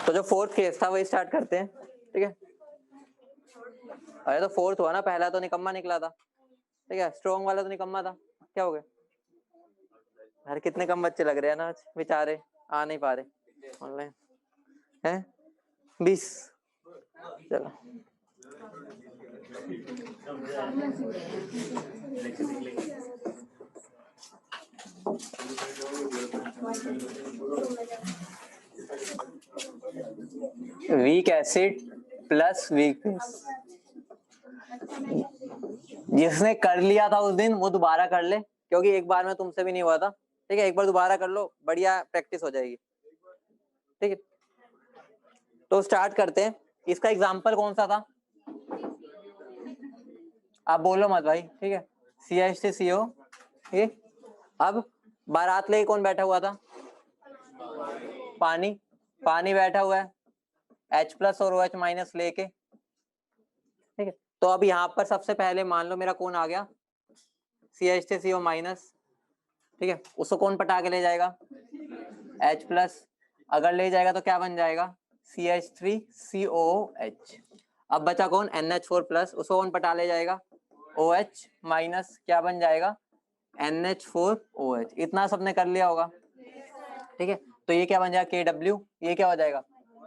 तो जो fourth case था वही स्टार्ट करते हैं, ठीक है। अरे तो फोर्थ हुआ ना, पहला तो निकम्मा निकला था, ठीक है, स्ट्रॉन्ग वाला तो निकम्मा था, क्या हो गया? अरे कितने कम बच्चे लग रहे हैं ना आज, बेचारे आ नहीं पा रहे ऑनलाइन हैं। 20 चलो week acid plus weak base, जिसने कर लिया था उस दिन वो दोबारा कर ले, क्योंकि एक बार में तुमसे भी नहीं हुआ था, ठीक है। एक बार दोबारा कर लो, बढ़िया प्रैक्टिस हो जाएगी, ठीक है। तो स्टार्ट करते हैं। इसका एग्जांपल कौन सा था? आप बोलो मत भाई, ठीक है। CH3CO, ठीक। अब बारात लेके कौन बैठा हुआ था? पानी, पानी बैठा हुआ है H प्लस और OH माइनस लेके, ठीक है। तो अब यहाँ पर सबसे पहले मान लो मेरा कौन आ गया, CH3CO माइनस, ठीक है। उसको कौन पटा के ले जाएगा? H plus. अगर ले जाएगा तो क्या बन जाएगा? CH3COOH। अब बचा कौन? NH4 प्लस, उसको कौन पटा ले जाएगा? OH माइनस, क्या बन जाएगा? NH4OH। इतना सबने कर लिया होगा, ठीक है। तो ये क्या बन जाएगा? KW, ये क्या हो जाएगा?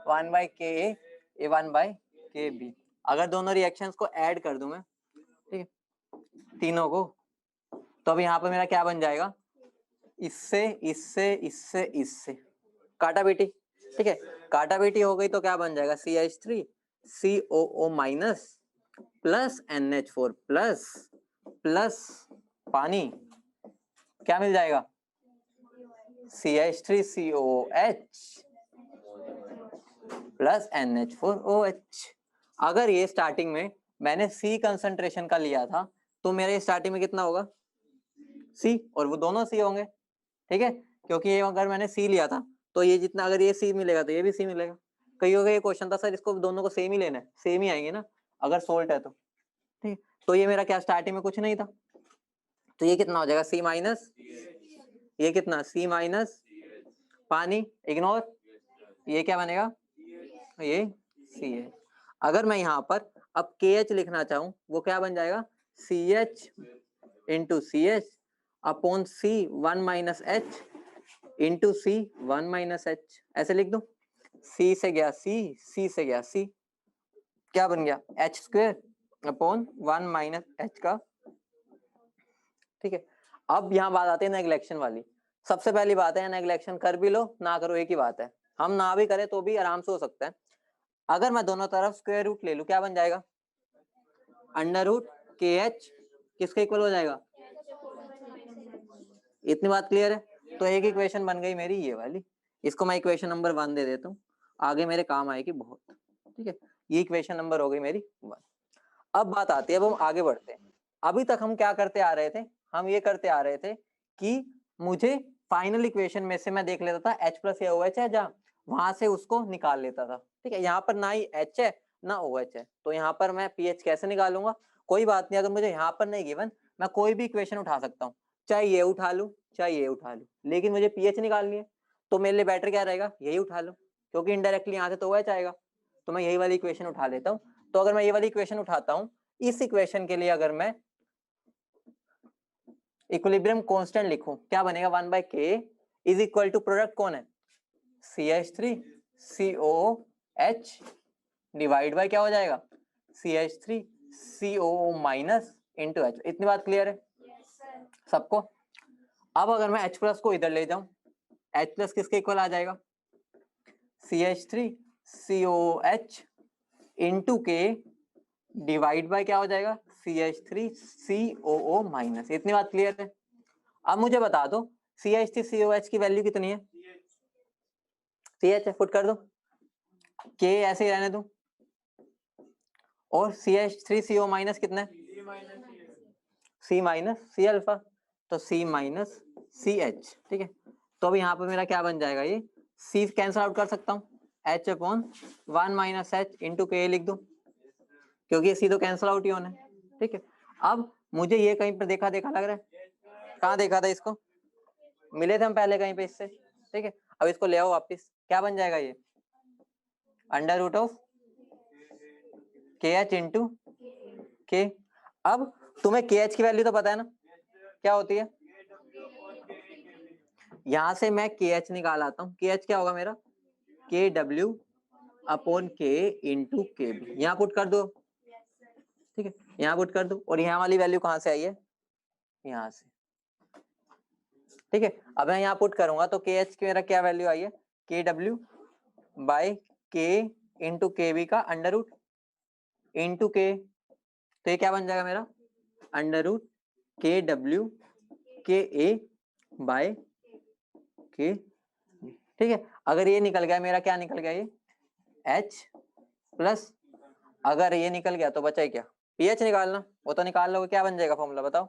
1/Ka, ये 1/Kb। अगर दोनों रिएक्शंस को ऐड कर दूं मैं, ठीक है, तीनों को, तो अब यहाँ पर मेरा क्या बन जाएगा? इससे इससे इससे इससे काटा बेटी, ठीक है। काटा बेटी हो गई तो क्या बन जाएगा? CH3COO minus plus NH4 plus plus पानी, क्या मिल जाएगा? CH3COOH plus NH4OH। अगर ये स्टार्टिंग में मैंने C कंसंट्रेशन का लिया था तो मेरे स्टार्टिंग में कितना होगा? C, और वो दोनों C होंगे, ठीक है। क्योंकि ये अगर मैंने C लिया था तो ये जितना, अगर ये C मिलेगा तो ये भी C मिलेगा। कईयों का ये क्वेश्चन था, सर इसको दोनों को सेम ही लेना है, सेम ही आएंगे ना अगर सोल्ट है तो, ठीक। तो ये मेरा क्या, स्टार्टिंग में कुछ नहीं था, तो ये कितना हो जाएगा? C माइनस, ये कितना? C माइनस पानी इग्नोर, ये क्या बनेगा? ये C है। अगर मैं यहाँ पर अब KH लिखना चाहूँ, वो क्या बन जाएगा? CH into CH upon C 1 minus H into C 1 minus H, ऐसे लिख दूं। C से गया C से गया C, क्या बन गया? H square upon 1 minus H का, ठीक है। अब यहाँ बात आती है नेग्लेक्शन वाली। सबसे पहली बात है, नेग्लेक्शन कर भी लो ना करो एक ही बात है, हम ना भी करें तो भी आराम से हो सकता है। अगर मैं दोनों तरफ स्क्वायर रूट ले लूं, क्या बन जाएगा? अंडर रूट KH किसके इक्वल हो जाएगा? इतनी बात क्लियर है? तो एक इक्वेशन बन गई मेरी ये वाली, इसको मैं इक्वेशन नंबर 1 दे देता हूँ, आगे मेरे काम आएगी बहुत, ठीक है। ये इक्वेशन नंबर हो गई मेरी 1। अब बात आती है, अब हम आगे बढ़ते हैं। अभी तक हम क्या करते आ रहे थे? हम ये करते आ रहे थे कि मुझे फाइनल इक्वेशन में से मैं देख लेता था H प्लस या OH है जहाँ, वहां से उसको निकाल लेता था, ठीक है। यहाँ पर ना ही H है ना OH है, तो यहाँ पर मैं pH कैसे निकालूंगा? कोई बात नहीं, अगर मुझे यहाँ पर नहीं गिवन, मैं कोई भी इक्वेशन उठा सकता हूँ, चाहे ये उठा लूँ चाहे ये उठा लूँ, लेकिन मुझे pH निकालनी है, तो मेरे लिए बेटर क्या रहेगा? यही उठा लूँ, क्योंकि इनडायरेक्टली यहाँ से तो OH आएगा, तो मैं यही वाली इक्वेशन उठा लेता हूँ। तो अगर मैं ये वाली इक्वेशन उठाता हूँ, इस इक्वेशन के लिए अगर मैं इक्विलिब्रियम कांस्टेंट लिखूं, क्या बनेगा? 1/K is equal to, product कौन है? CH3COOH डिवाइड बाय क्या हो जाएगा? CH3COO minus into H। इतनी बात क्लियर है सबको? अब अगर मैं H प्लस को इधर ले जाऊं, H प्लस किसके इक्वल आ जाएगा? CH3COOH into K divide by क्या हो जाएगा? CH3COO minus. इतनी बात क्लियर है? अब मुझे बता दो CH3COH की वैल्यू कितनी है? CH है, पुट कर दो, K ऐसे ही रहने दो, और CH3CO माइनस कितना है? C माइनस C अल्फा, तो C माइनस CH, ठीक है। तो अब यहाँ पर मेरा क्या बन जाएगा? ये C कैंसिल आउट कर सकता हूँ, H upon 1 minus H into K लिख दो, क्योंकि ये C तो कैंसिल आउट ही होना है, ठीक है। अब मुझे ये कहीं पर देखा देखा लग रहा है, कहाँ देखा था इसको? मिले थे हम पहले कहीं पे इससे, ठीक है। अब इसको ले आओ वापिस, क्या बन जाएगा ये? Under root of KH into K. अब तुम्हें KH की वैल्यू तो पता है ना क्या होती है, यहां से मैं KH निकाल आता हूँ। KH क्या होगा मेरा, KW upon K into KB, यहाँ पुट कर दो, ठीक है, यहाँ पुट कर दो। और यहाँ वाली वैल्यू कहाँ से आई है, यहाँ से, ठीक है। अब मैं यहाँ पुट करूंगा तो KH की मेरा क्या वैल्यू आई है, KW by K into KB का अंडर रूट इंटू K, तो ये क्या बन जाएगा मेरा, under root KW KA by K, ठीक है। अगर ये निकल गया मेरा, क्या निकल गया ये H प्लस, अगर ये निकल गया तो बचा ही क्या, PH निकालना, वो तो निकाल लोगे, क्या बन जाएगा फॉर्मूला बताओ,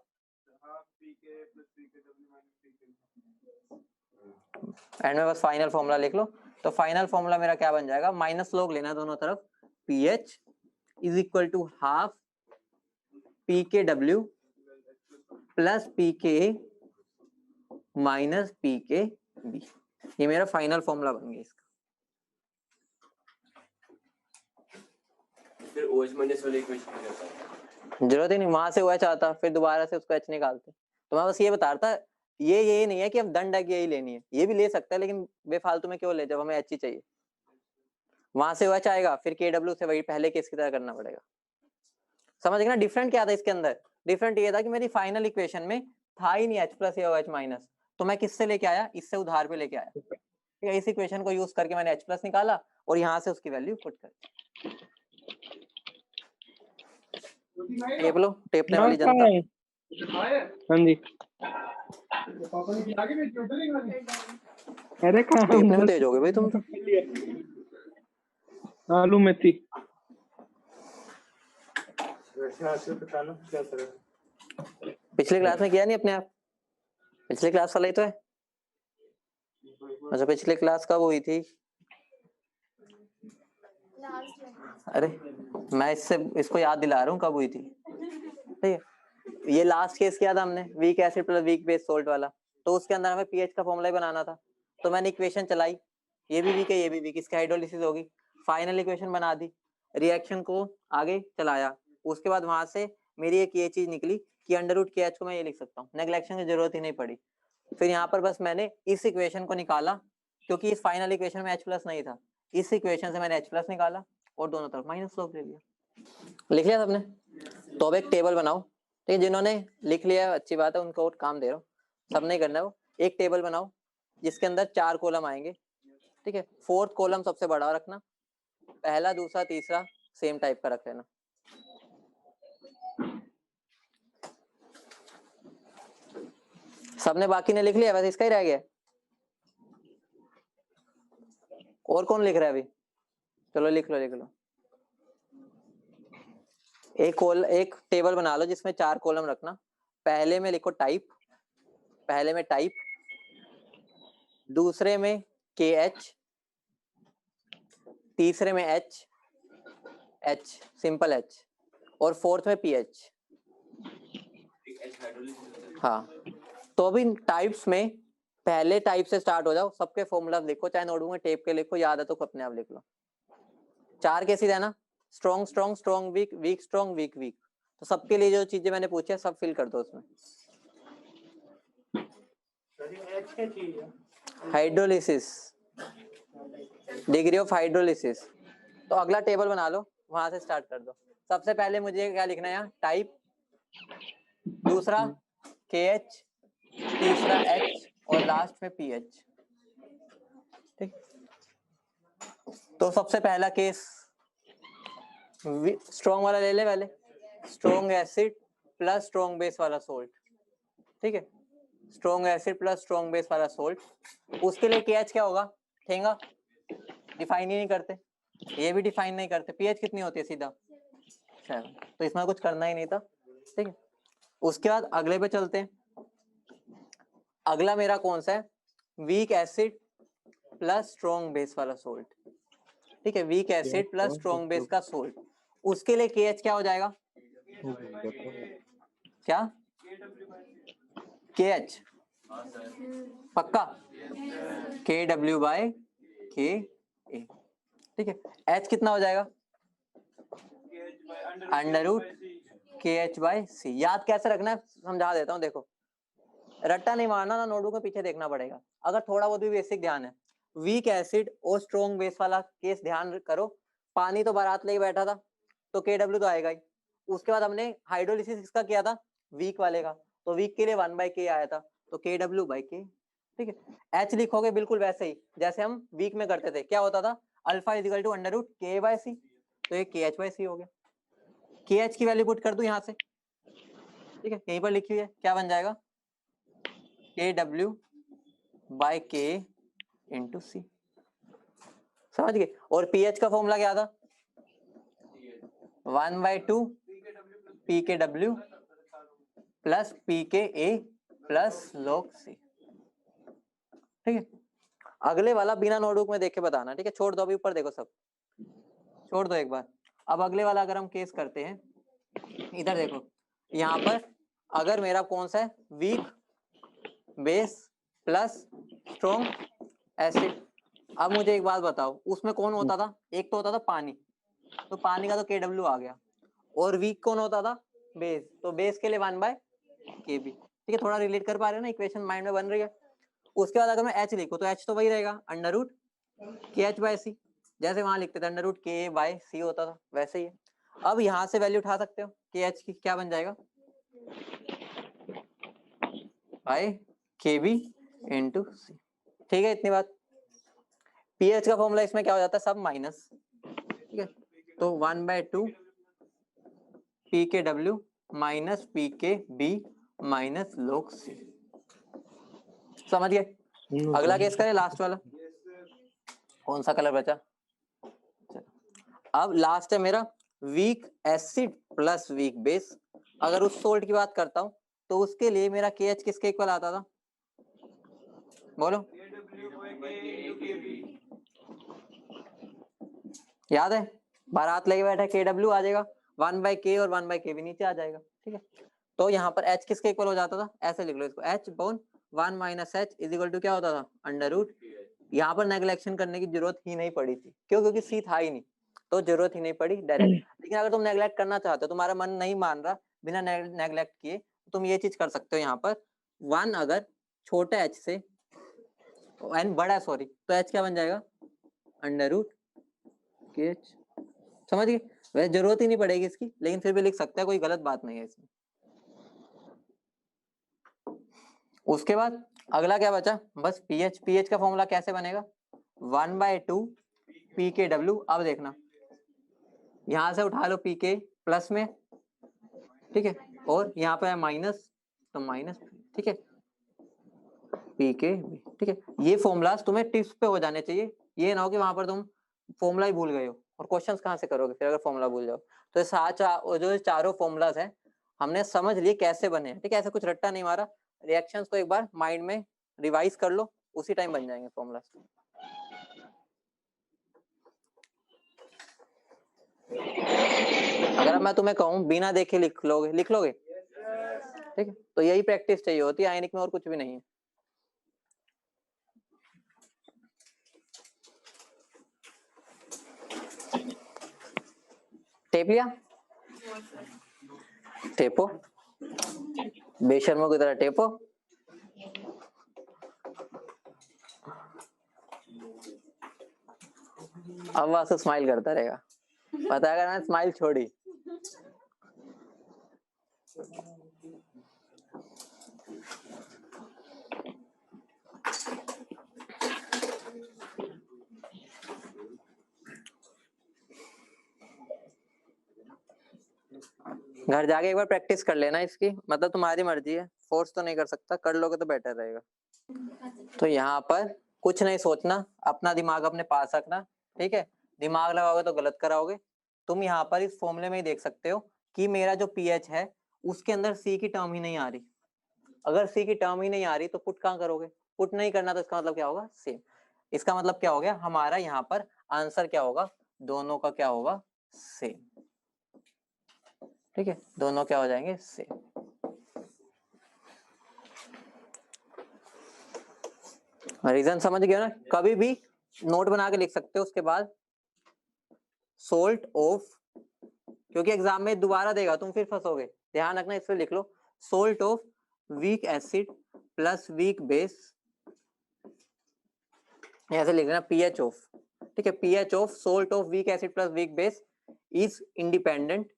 एंड में बस फाइनल फॉर्मूला लिख लो। तो फाइनल फॉर्मूला मेरा क्या बन जाएगा, माइनस लोग लेना दोनों तरफ, PH is equal to half PKW plus PK minus PKB, ये मेरा फाइनल फॉर्मूला बन गया इसका। फिर OH माइनस वाले इक्वेशन क्या करता है, जरूरत ही नहीं, वहां से OH आता फिर दोबारा से उसको H निकालते। तो मैं बस ये बता रहा था, ये नहीं है कि अब दंड है कि यही लेनी है, ये भी ले सकता है, लेकिन बेफालतू में क्यों ले जब हमें H ही चाहिए। वहां से OH आएगा फिर KW से वही पहले केस की तरह करना पड़ेगा। समझ गए ना डिफरेंट क्या था इसके अंदर, डिफरेंट ये था कि मेरी फाइनल इक्वेशन में था ही नहीं H प्लस या OH माइनस, तो मैं किससे लेके आया, इससे उधार पे लेके आया, ठीक है। इस इक्वेशन को यूज करके मैंने H प्लस निकाला और यहाँ से उसकी वैल्यू पुट कर। टेप लो, टेपने वाली जनता। हाँ जी, अरे कहाँ टेप क्यों तेज हो गए भाई तुम तो, आलू मेथी पिछले क्लास में किया नहीं अपने आप, पिछले क्लास वाला ही तो है। अच्छा पिछले क्लास कब हुई थी, अरे मैं इसको याद दिला रहा हूँ कब हुई थी, ठीक है। ये लास्ट केस किया था हमने, week acid plus weak base salt वाला, तो उसके अंदर हमें पीएच का फॉर्मूला ही बनाना था। तो मैंने इक्वेशन चलाई, ये भी वीक है ये भी वीक, इसकी हाइड्रोलिसिस होगी, फाइनल इक्वेशन बना दी, रिएक्शन को आगे चलाया। उसके बाद वहां से मेरी एक ये चीज निकली कि अंडर रूट के एच को मैं ये लिख सकता हूँ, नेग्लेक्शन की जरूरत ही नहीं पड़ी। फिर यहाँ पर बस मैंने इस इक्वेशन को निकाला, क्योंकि इस फाइनल इक्वेशन में H प्लस नहीं था, इस इक्वेशन से मैंने H प्लस निकाला और दोनों तरफ माइनस स्लोप ले लिया। लिख लिया सबने, तो अब एक टेबल बनाओ, ठीक है। जिन्होंने लिख लिया अच्छी बात है, उनको और काम दे रहा हूँ, सबने करना है वो। एक टेबल बनाओ जिसके अंदर 4 कॉलम आएंगे, ठीक है। 4th कॉलम सबसे बड़ा रखना, पहला दूसरा तीसरा सेम टाइप का रख लेना। सबने बाकी ने लिख लिया, बस इसका ही रह गया। और कौन लिख रहा है अभी, चलो लिख लो। एक टेबल बना लो जिसमें 4 कॉलम रखना, पहले में लिखो टाइप, पहले में टाइप, दूसरे में KH, तीसरे में H सिंपल H, और 4th में PH। हाँ तो अभी टाइप्स में पहले टाइप से स्टार्ट हो जाओ, सबके फॉर्मूला लिखो, चाहे नोटबुक में टेप के लिखो, याद है तो अपने आप लिख लो। 4 कैसी है ना, strong strong strong weak weak strong weak weak, तो सबके लिए जो चीजें मैंने पूछी है सब फिल कर दो उसमें। हाइड्रोलिसिस, डिग्री ऑफ हाइड्रोलिसिस, तो अगला टेबल बना लो, वहां से स्टार्ट कर दो। सबसे पहले मुझे क्या लिखना है यहाँ, टाइप, दूसरा KH, तीसरा H और लास्ट में PH, ठीक। तो सबसे पहला केस स्ट्रॉन्ग वाला ले ले पहले, strong acid plus strong base वाला सोल्ट, ठीक है। Strong acid plus strong base वाला सोल्ट, उसके लिए KH क्या होगा, ठेंगा, डिफाइन ही नहीं करते, ये भी डिफाइन नहीं करते। PH कितनी होती है सीधा 7, तो इसमें कुछ करना ही नहीं था, ठीक है। उसके बाद अगले पे चलते हैं, अगला मेरा कौन सा है, week acid plus strong base वाला सोल्ट, ठीक है। Week acid plus strong base का सोल्ट, उसके लिए KH क्या हो जाएगा, क्या KH पक्का, KW बाय KA, ठीक है, h कितना हो जाएगा, अंडर रूट KH/C। याद कैसे रखना है समझा देता हूँ, देखो रट्टा नहीं मारना ना, नोटबुक में पीछे देखना पड़ेगा। अगर थोड़ा बहुत भी बेसिक ध्यान है, वीक एसिड और स्ट्रॉन्ग बेस वाला केस ध्यान करो। पानी तो बारात लेके बैठा था तो KW तो आएगा ही। उसके बाद हमने हाइड्रोलिसिस किसका किया था, वीक वाले का, तो वीक के लिए 1/K आया था, तो KW/K। ठीक है, H लिखोगे बिल्कुल वैसे ही जैसे हम वीक में करते थे, क्या होता था, alpha is equal to under root K/C, तो ये KH/C हो गया। KH की वैल्यू पुट कर दूं यहाँ से, ठीक है, यहीं पर लिखी हुई है, क्या बन जाएगा, KW/K इंटू C। समझ गए। और पीएच का फॉर्मूला क्या था, 1/2 PKW plus PKA plus log C। ठीक है, अगले वाला बिना नोटबुक में देख के बताना, ठीक है, छोड़ दो अभी, ऊपर देखो सब छोड़ दो एक बार। अब अगले वाला अगर हम केस करते हैं, इधर देखो, यहाँ पर अगर मेरा कौन सा है, weak base plus strong acid. अब मुझे एक बात बताओ, उसमें कौन होता था, एक तो होता था पानी, तो पानी का तो KW आ गया, और वीक कौन होता था, बेस, तो बेस के लिए 1/KB। ठीक है, थोड़ा रिलेट कर पा रहे हो ना, इक्वेशन माइंड में बन रही है। उसके बाद अगर मैं H लिखूं तो H तो वही रहेगा, अंडर रूट KH/C, जैसे वहां लिखते थे अंडर रूट K/C होता था, वैसे ही है। अब यहाँ से वैल्यू उठा सकते हो KH की, क्या बन जाएगा, बाय KB इंटू C। ठीक है, इतनी बात। पीएच का फॉर्मूला इसमें क्या हो जाता है, सब माइनस, ठीक है, तो 1/2 PKW minus PKB minus log C। समझ गए। अगला केस करें, लास्ट वाला, कौन सा कलर बचा, अब लास्ट है मेरा week acid plus weak base. अगर उस सोल्ट की बात करता हूं तो उसके लिए मेरा KH किसके इक्वल आता था, बोलो, याद है, बारात लेके बैठा KW आ जाएगा, 1/K और 1/KB नीचे आ जाएगा। ठीक है, तो यहाँ पर H किसके इक्वल हो जाता था, ऐसे लिख लो इसको, H बॉन 1 minus H is equal to क्या होता था, अंडर रूट। यहाँ पर नेग्लेक्शन करने की जरूरत ही नहीं पड़ी थी, क्यों, क्योंकि C था ही नहीं, तो जरूरत ही नहीं पड़ी डायरेक्ट। लेकिन अगर तुम नेग्लेक्ट करना चाहते हो, तुम्हारा मन नहीं मान रहा, बिना नेग्लेक्ट किए, तो तुम ये चीज कर सकते हो, यहाँ पर 1 अगर छोटे H से n बड़ा, सॉरी, तो H क्या बन जाएगा, अंडर रूट KH। समझ गए, वैसे जरूरत ही नहीं पड़ेगी इसकी, लेकिन फिर भी लिख सकते हैं, कोई गलत बात नहीं है इसमें। उसके बाद अगला क्या बचा, बस पीएच। पीएच का फॉर्मूला कैसे बनेगा, 1/2 PKW। अब देखना, यहां से उठा लो PK प्लस में, ठीक है, और यहाँ पे है माइनस, तो माइनस, ठीक है, PK, ठीक है। ये फॉर्मूलाज तुम्हें टिप्स पे हो जाने चाहिए, ये ना हो कि वहां पर तुम फॉर्मूला ही भूल गए हो, और क्वेश्चंस कहाँ से करोगे फिर अगर फॉर्मूला भूल जाओ। तो जो चारों फॉर्मूलाज है हमने समझ लिए कैसे बने हैं, ठीक है, ऐसे कुछ रट्टा नहीं मारा। रिएक्शंस को एक बार माइंड में रिवाइज कर लो, उसी टाइम बन जाएंगे फॉर्मूलाज। अगर मैं तुम्हें कहूँ बिना देखे लिख लोगे, लिख लोगे, ठीक है, तो यही प्रैक्टिस चाहिए होती है आयनिक में, और कुछ भी नहीं है। टेप लिया, टेपो, बेशर्मों की तरह टेपो। अब वहां से स्माइल करता रहेगा, पता है, अगर मैं स्माइल छोड़ी। घर जाके एक बार प्रैक्टिस कर लेना इसकी, मतलब तुम्हारी मर्जी है, फोर्स तो नहीं कर सकता, कर लोगे तो बेटर रहेगा। तो यहाँ पर कुछ नहीं सोचना, अपना दिमाग अपने पास रखना, ठीक है, दिमाग लगाओगे तो गलत कराओगे। तुम यहाँ पर इस फॉर्मूले में ही देख सकते हो कि मेरा जो पीएच है उसके अंदर सी की टर्म ही नहीं आ रही। अगर सी की टर्म ही नहीं आ रही तो पुट कहाँ करोगे, पुट नहीं करना, तो इसका मतलब क्या होगा, सेम। इसका मतलब क्या हो गया, हमारा यहाँ पर आंसर क्या होगा, दोनों का क्या होगा, सेम। ठीक है, दोनों क्या हो जाएंगे, सेम। रीजन समझ गए ना, कभी भी नोट बना के लिख सकते हो, उसके बाद सोल्ट ऑफ, क्योंकि एग्जाम में दोबारा देगा तुम फिर फंसोगे, ध्यान रखना, इसलिए लिख लो salt of weak acid plus weak base, ऐसे लिख लेना पीएच ऑफ, ठीक है, pH of salt of weak acid plus weak base is independent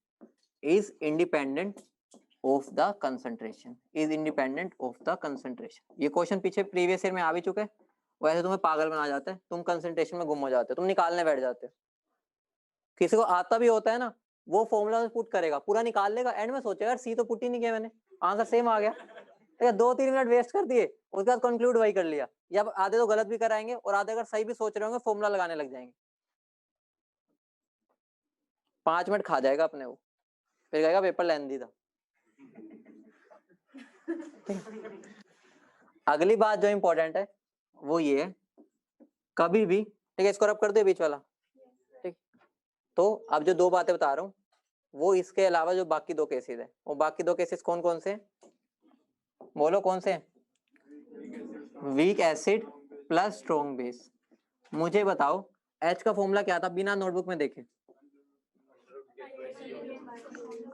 of the concentration, is independent of the concentration. ये क्वेश्चन पीछे प्रीवियस ईयर में आ भी चुका है, वैसे तुम्हें पागल बना जाता है, तुम कंसंट्रेशन में गुम हो जाते हो, तुम निकालने बैठ जाते हो। किसी को आता भी होता है ना, वो फॉर्मूला पुट करेगा, पूरा निकाल लेगा, एंड में सोचेगा यार सी तो पुट ही नहीं किया मैंने, आंसर सेम आ गया, ठीक है, 2-3 मिनट वेस्ट कर दिए, उसके बाद कंक्लूड वही कर लिया, या आधे तो गलत भी कराएंगे और आधे अगर सही भी सोच रहे होंगे फॉर्मूला लगाने लग जाएंगे, 5 मिनट खा जाएगा अपने वो, फिर कहेगा पेपर लेंदी था। अगली बात जो इंपॉर्टेंट है वो ये है, कभी भी, ठीक है, इसको रब कर दो बीच वाला, ठीक, तो अब जो 2 बातें बता रहा हूँ वो इसके अलावा जो बाकी 2 केसेस है, वो बाकी 2 केसेस कौन कौन से, बोलो कौन से, weak acid plus strong base. मुझे बताओ H का फॉर्मूला क्या था बिना नोटबुक में देखे,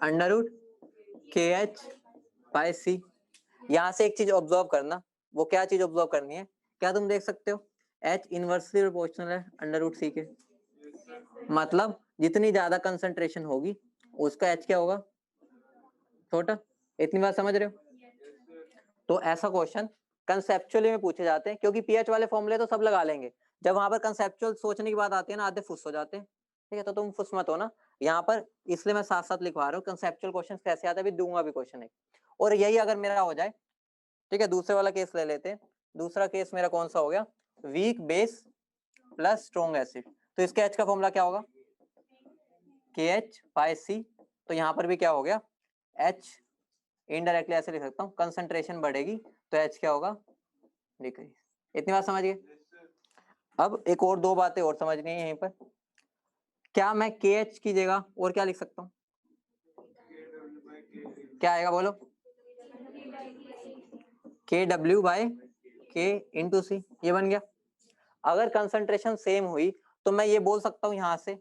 अंडर रूट KH/C। यहाँ से एक चीज ऑब्जर्व करना, वो क्या चीज ऑब्जर्व करनी है, क्या तुम देख सकते हो H इनवर्सली प्रोपोर्शनल है अंडर रूट C के, मतलब जितनी ज्यादा कंसंट्रेशन होगी उसका H क्या होगा, छोटा, इतनी बात समझ रहे हो। तो ऐसा क्वेश्चन कंसेप्चुअली में पूछे जाते हैं, क्योंकि पीएच वाले फॉर्मूले तो सब लगा लेंगे, जब वहां पर कंसेप्चुअल सोचने की बात आती है ना, आधे फुस हो जाते हैं, ठीक है, तो तुम फुस मत हो ना यहाँ पर, इसलिए मैं साथ साथ लिखवा रहा हूँ कंसेप्चुअल क्वेश्चन कैसे आता है, भी दूंगा भी क्वेश्चन एक, और यही अगर मेरा हो जाए, ठीक है, दूसरे वाला केस ले लेते हैं, दूसरा केस मेरा कौन सा हो गया, weak base plus strong acid, तो इसके H का फॉर्मूला क्या होगा, KH/C, तो यहाँ पर भी क्या हो गया, H इनडायरेक्टली ऐसे लिख सकता हूँ, कंसंट्रेशन बढ़ेगी तो H क्या होगा, डिक्रीज। इतनी बात समझ गए। अब एक और 2 बातें और समझनी है यहीं पर, क्या मैं KH की जगह और क्या लिख सकता हूँ, क्या आएगा बोलो, KW/K into C, ये बन गया। अगर कंसंट्रेशन सेम हुई तो मैं ये बोल सकता हूँ यहाँ से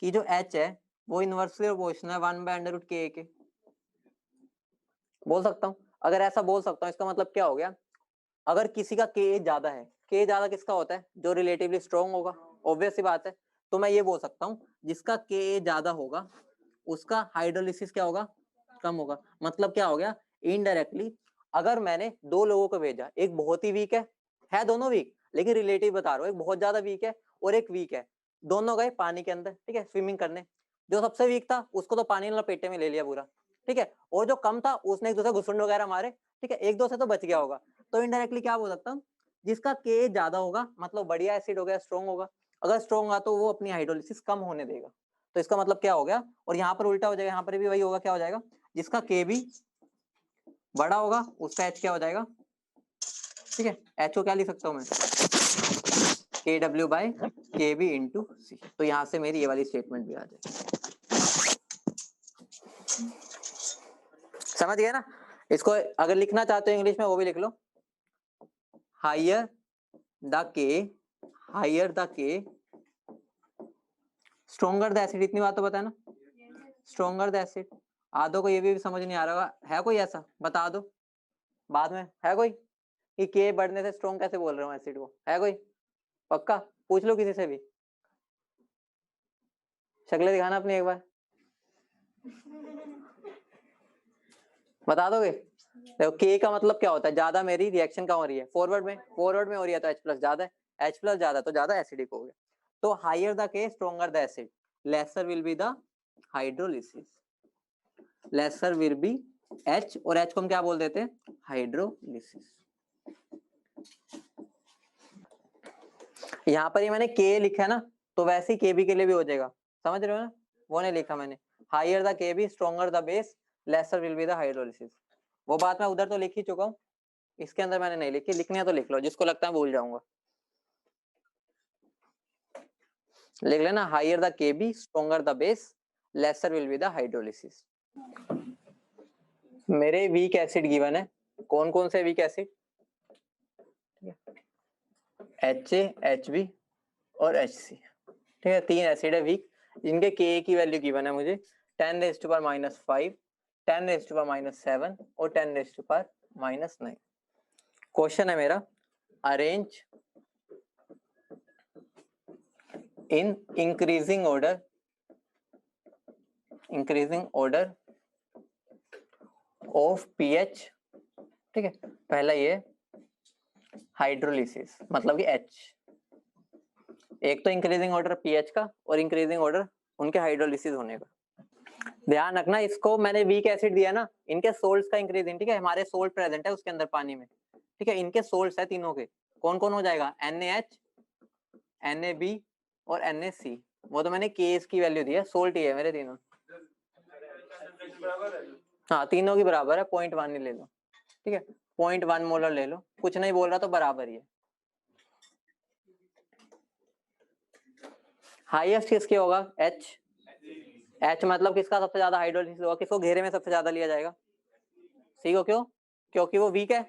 कि जो H है वो इनवर्सली प्रोपोर्शनल है 1/√Ka के, बोल सकता हूँ। अगर ऐसा बोल सकता हूँ इसका मतलब क्या हो गया, अगर किसी का Ka ज्यादा है, Ka ज्यादा किसका होता है, जो रिलेटिवली स्ट्रॉन्ग होगा, ऑब्वियस सी बात है, तो मैं ये बोल सकता हूँ जिसका Ka ज्यादा होगा उसका हाइड्रोलिसिस क्या होगा, कम होगा। मतलब क्या हो गया, इनडायरेक्टली अगर मैंने 2 लोगों को भेजा, एक बहुत ही वीक है दोनों वीक, लेकिन रिलेटिव बता रहा हूँ, एक बहुत ज्यादा वीक है और एक वीक है, दोनों गए पानी के अंदर, ठीक है, स्विमिंग करने, जो सबसे वीक था उसको तो पानी ने लपेटे में ले लिया पूरा, ठीक है, और जो कम था उसने एक दूसरे घुसुंड वगैरह मारे, ठीक है, 1-2 से तो बच गया होगा। तो इनडायरेक्टली क्या बोल सकता हूँ, जिसका Ka ज्यादा होगा मतलब बढ़िया एसिड हो गया, स्ट्रॉन्ग होगा, अगर स्ट्रॉन्ग होगा तो वो अपनी हाइड्रोलिसिस कम होने देगा, तो इसका मतलब क्या हो गया, और यहाँ पर उल्टा हो जाएगा, यहाँ पर भी वही होगा, क्या हो जाएगा, जिसका Kb बड़ा होगा उसका H क्या हो जाएगा, ठीक है, H को क्या लिख सकता हूँ मैं, KW/Kb into C, तो यहाँ से मेरी ये वाली स्टेटमेंट भी आ जाएगी, समझ गए ना। इसको अगर लिखना चाहते हो इंग्लिश में वो भी लिख लो, higher the K stronger the acid, इतनी बात तो पता है ना, स्ट्रॉन्गर द एसिड। आधो को ये भी समझ नहीं आ रहा होगा, है कोई ऐसा, बता दो बाद में, है कोई कि K बढ़ने से स्ट्रॉन्ग कैसे बोल रहे हो एसिड को, है कोई, पक्का पूछ लो किसी से भी, शक्लें दिखाना अपनी एक बार, बता दोगे। देखो K का मतलब क्या होता है, ज्यादा मेरी रिएक्शन कहाँ हो रही है, फॉरवर्ड में हो रही है तो H+ ज्यादा है, H+ ज्यादा तो ज्यादा एसिडिक हो गया, तो higher the K stronger the acid, lesser will be the hydrolysis, lesser will be H, और H को हम क्या बोल देते हैं, हाइड्रोलिसिस। यहाँ पर ही मैंने K लिखा है ना, तो वैसे ही Kb के लिए भी हो जाएगा, समझ रहे हो ना, वो नहीं लिखा मैंने, higher the Kb stronger the base lesser will be the hydrolysis, वो बात मैं उधर तो लिख ही चुका हूँ, इसके अंदर मैंने नहीं लिखी, लिखनी है तो लिख लो, जिसको लगता है भूल जाऊंगा, लिख लेना, higher the Kb stronger the base lesser will be the hydrolysis. मेरे वीक एसिड गिवन है, कौन कौन से वीक एसिड, HA HB और HC, ठीक है, 3 एसिड है वीक, इनके के की वैल्यू गिवन है मुझे 10⁻⁻5, 10⁻⁻7 और 10⁻⁻9। क्वेश्चन है मेरा, arrange in increasing order of pH. ठीक है, पहला ये हाइड्रोलिसिस मतलब कि एच, एक तो इंक्रीजिंग ऑर्डर पीएच का और इंक्रीजिंग ऑर्डर उनके हाइड्रोलिसिस होने का। ध्यान रखना, इसको मैंने वीक एसिड दिया ना, इनके सोल्ट्स का इंक्रीजिंग, ठीक है, हमारे सोल्ट प्रेजेंट है उसके अंदर पानी में, ठीक है, इनके सोल्ट्स है तीनों के, कौन कौन हो जाएगा, NaH, Na और Na। वो तो मैंने केस की वैल्यू दी है, सोल्ट ही है मेरे तीनों। हाँ तीनों की बराबर है, 0.1 ही ले लो, ठीक है, 0.1 मोलर ले लो, कुछ नहीं बोल रहा तो बराबर ही है। हाईएस्ट किसके होगा, H मतलब किसका सबसे ज्यादा हाइड्रोलिसिस होगा, किसको घेरे में सबसे ज्यादा लिया जाएगा, सी को। क्यों, क्योंकि वो वीक है,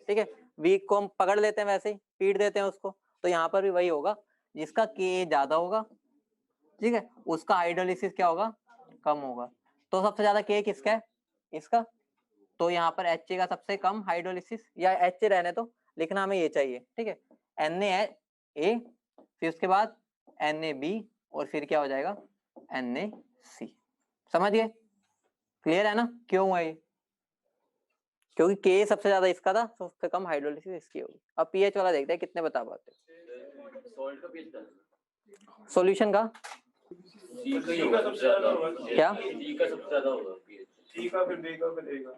ठीक है, वीक को हम पकड़ लेते हैं, वैसे ही पीट देते हैं उसको, तो यहाँ पर भी वही होगा, जिसका के ज्यादा होगा, ठीक है, उसका हाइड्रोलिसिस क्या होगा, कम होगा। तो सबसे ज्यादा के किसका है, इसका, तो यहाँ पर एच का सबसे कम हाइड्रोलिसिस, या एच रहने तो लिखना हमें ये चाहिए, ठीक है, Na फिर उसके बाद Na और फिर क्या हो जाएगा Na। समझ गए, क्लियर है ना, क्यों हुआ ये, क्योंकि के सबसे ज्यादा इसका था, सबसे कम हाइड्रोलिसिस इसकी होगी। अब पीएच वाला देखते हैं कितने बता पाते हैं। सॉल्ट का पीएच सॉल्यूशन का सी का ही होगा सबसे ज्यादा, क्या, सी का सबसे ज्यादा होगा पीएच, सी का फिर बी का फिर ए का,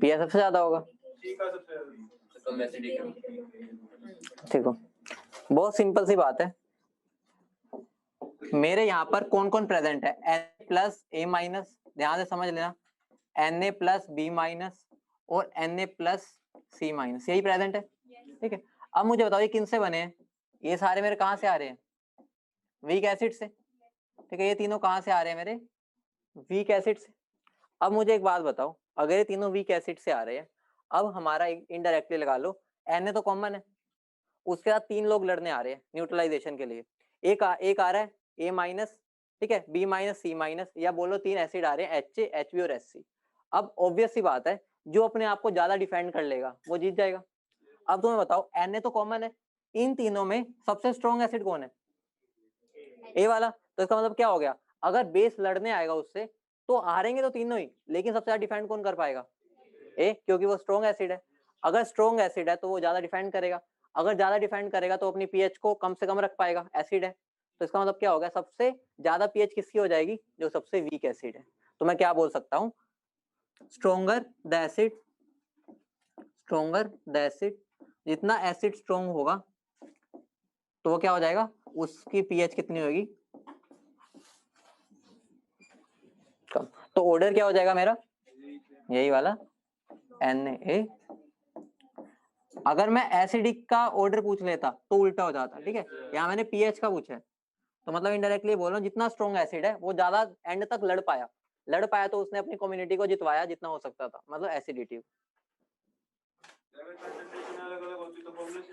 पीएच सबसे ज्यादा होगा, सी का सबसे ज्यादा, कम एसिडिक है। देखो बहुत सिंपल सी बात है, मेरे यहाँ पर कौन कौन प्रेजेंट है, Na+A-, ध्यान से समझ लेना, Na+B- और Na+C-, यही प्रेजेंट है, ठीक है। अब मुझे बताओ ये किन से बने हैं, ये सारे मेरे कहाँ से आ रहे हैं, वीक एसिड से, ठीक है, ये तीनों कहाँ से आ रहे हैं मेरे, वीक एसिड से। अब मुझे एक बात बताओ, अगर ये तीनों वीक एसिड से आ रहे हैं, अब हमारा इनडायरेक्टली लगा लो, Na तो कॉमन है, उसके साथ तीन लोग लड़ने आ रहे हैं न्यूट्रलाइजेशन के लिए, एक आ रहा है A-, ठीक है, B-, C-, या बोलो तीन एसिड आ रहे हैं HA, HB और HC। अब ऑब्वियस सी बात है, जो अपने आप को ज्यादा डिफेंड कर लेगा वो जीत जाएगा। अब तुम्हें बताओ, Na तो कॉमन है, इन तीनों में सबसे स्ट्रॉन्ग एसिड कौन है, ए वाला, तो इसका मतलब क्या हो गया, अगर बेस लड़ने आएगा उससे तो हारेंगे तो तीनों ही, लेकिन सबसे ज्यादा डिफेंड कौन कर पाएगा, ए, क्योंकि वो स्ट्रॉन्ग एसिड है। अगर स्ट्रॉन्ग एसिड है तो वो ज्यादा डिफेंड करेगा, अगर ज्यादा डिफेंड करेगा तो अपनी पीएच को कम से कम रख पाएगा, एसिड है, तो इसका मतलब क्या होगा, सबसे ज्यादा पीएच किसकी हो जाएगी, जो सबसे वीक एसिड है। तो मैं क्या बोल सकता हूँ, स्ट्रोंगर द एसिड, जितना एसिड स्ट्रॉन्ग होगा तो वो क्या हो जाएगा, उसकी पीएच कितनी होगी, कम। तो ऑर्डर क्या हो जाएगा मेरा, यही वाला Na। अगर मैं एसिडिक का ऑर्डर पूछ लेता तो उल्टा हो जाता, ठीक है, यहाँ मैंने पीएच का पूछा है, तो मतलब इनडायरेक्टली बोल रहा हूँ, जितना स्ट्रॉन्ग एसिड है वो ज्यादा एंड तक लड़ पाया तो उसने अपनी कम्युनिटी को जितवाया जितना हो सकता था, मतलब एसिडिटी।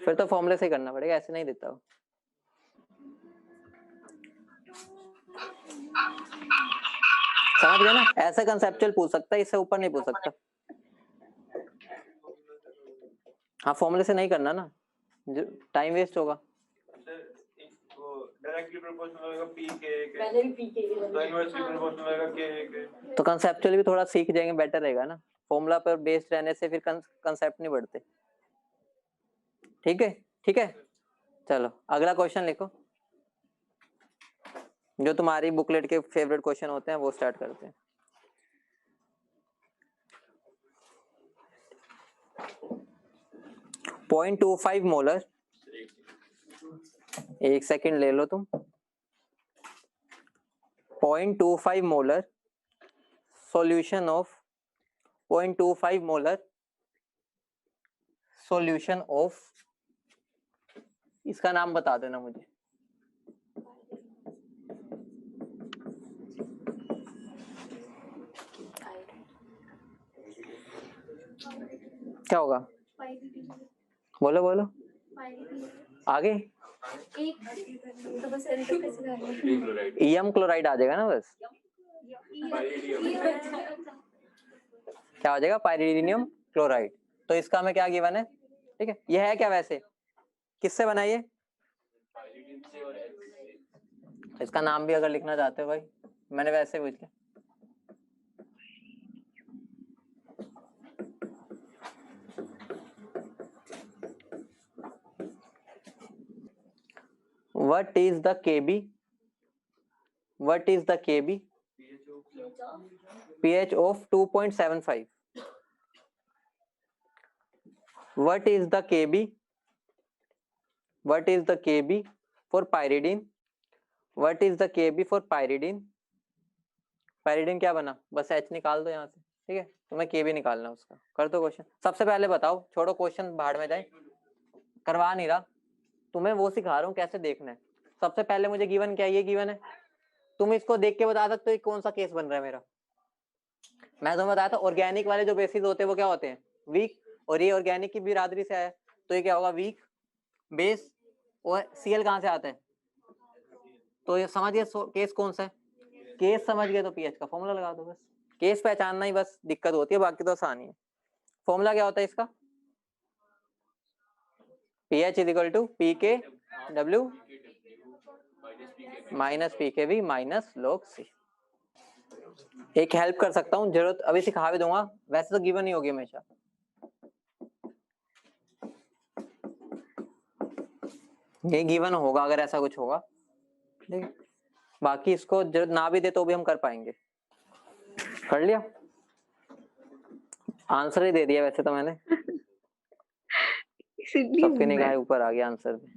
फिर तो फॉर्मूले से करना पड़ेगा, ऐसे नहीं देता वो। समझ गए ना, ऐसे कंसेप्चुअल पूछ सकता है, इससे ऊपर नहीं पूछ सकता। हाँ फॉर्मूले से नहीं करना ना, टाइम वेस्ट होगा। डायरेक्टली प्रोपोर्शनल होगा पी के, पहले भी पी के, तो इनवर्सली प्रोपोर्शनल होगा के। तो कंसेप्चुअली भी थोड़ा सीख जाएंगे, बेटर रहेगा ना, फॉर्मूला पर बेस्ड रहने से फिर कंसेप्ट नहीं बढ़ते। ठीक है, ठीक है, चलो अगला क्वेश्चन लिखो, जो तुम्हारी बुकलेट के फेवरेट क्वेश्चन होते हैं वो स्टार्ट करते हैं। .25 मोलर, एक सेकंड ले लो तुम, 0.25 molar solution of 0.25 molar solution of, इसका नाम बता देना मुझे, क्या होगा, बोलो बोलो आगे, एक तो बस एडिट कैसे करना है? क्लोराइड ईएम क्लोराइड आ जाएगा ना बस, क्या हो जाएगा, पाइरीडिनियम क्लोराइड। तो इसका हमें क्या गिवन है, ठीक है, ये है क्या वैसे, किससे बना ये, पाइरीडिन से और एक्स से। इसका नाम भी अगर लिखना चाहते हो भाई, मैंने वैसे पूछ लिया। What is the Kb? What is the Kb? pH of 2.75. What is the Kb? What is the Kb for pyridine? What is the Kb for pyridine? pyridine क्या बना, बस H निकाल दो यहाँ से, ठीक है, तुम्हें Kb निकालना उसका, कर दो क्वेश्चन। सबसे पहले बताओ, छोड़ो क्वेश्चन बाहर में जाए, करवा नहीं रहा, तुम्हें वो सिखा रहा हूँ कैसे देखना है। सबसे पहले मुझे गिवन क्या, ये गिवन है, तुम इसको देख के बता सकते हो कौन सा केस बन रहा है मेरा। मैं तुम्हें बताया था ऑर्गेनिक वाले जो बेसिस होते हैं वो क्या होते हैं, वीक, और ये ऑर्गेनिक की बिरादरी से आया है, तो ये क्या होगा, वीक बेस, और Cl कहाँ से आता है, तो ये समझ गए केस कौन सा है, केस समझ गए तो पीएच का फॉर्मूला लगा दो, बस केस पहचानना ही बस दिक्कत होती है, बाकी तो आसानी है। फॉर्मूला क्या होता है इसका, pH is equal to PKW minus PKV minus log C। एक हेल्प कर सकता हूँ, जरूरत अभी सिखा भी दूंगा, वैसे तो गिवन ही होगी हमेशा। ये गिवन होगा अगर ऐसा कुछ होगा, ठीक है, बाकी इसको जरूरत ना भी दे तो भी हम कर पाएंगे। कर लिया, आंसर ही दे दिया वैसे तो मैंने, सबके निगाहें ऊपर आ गया आंसर पे,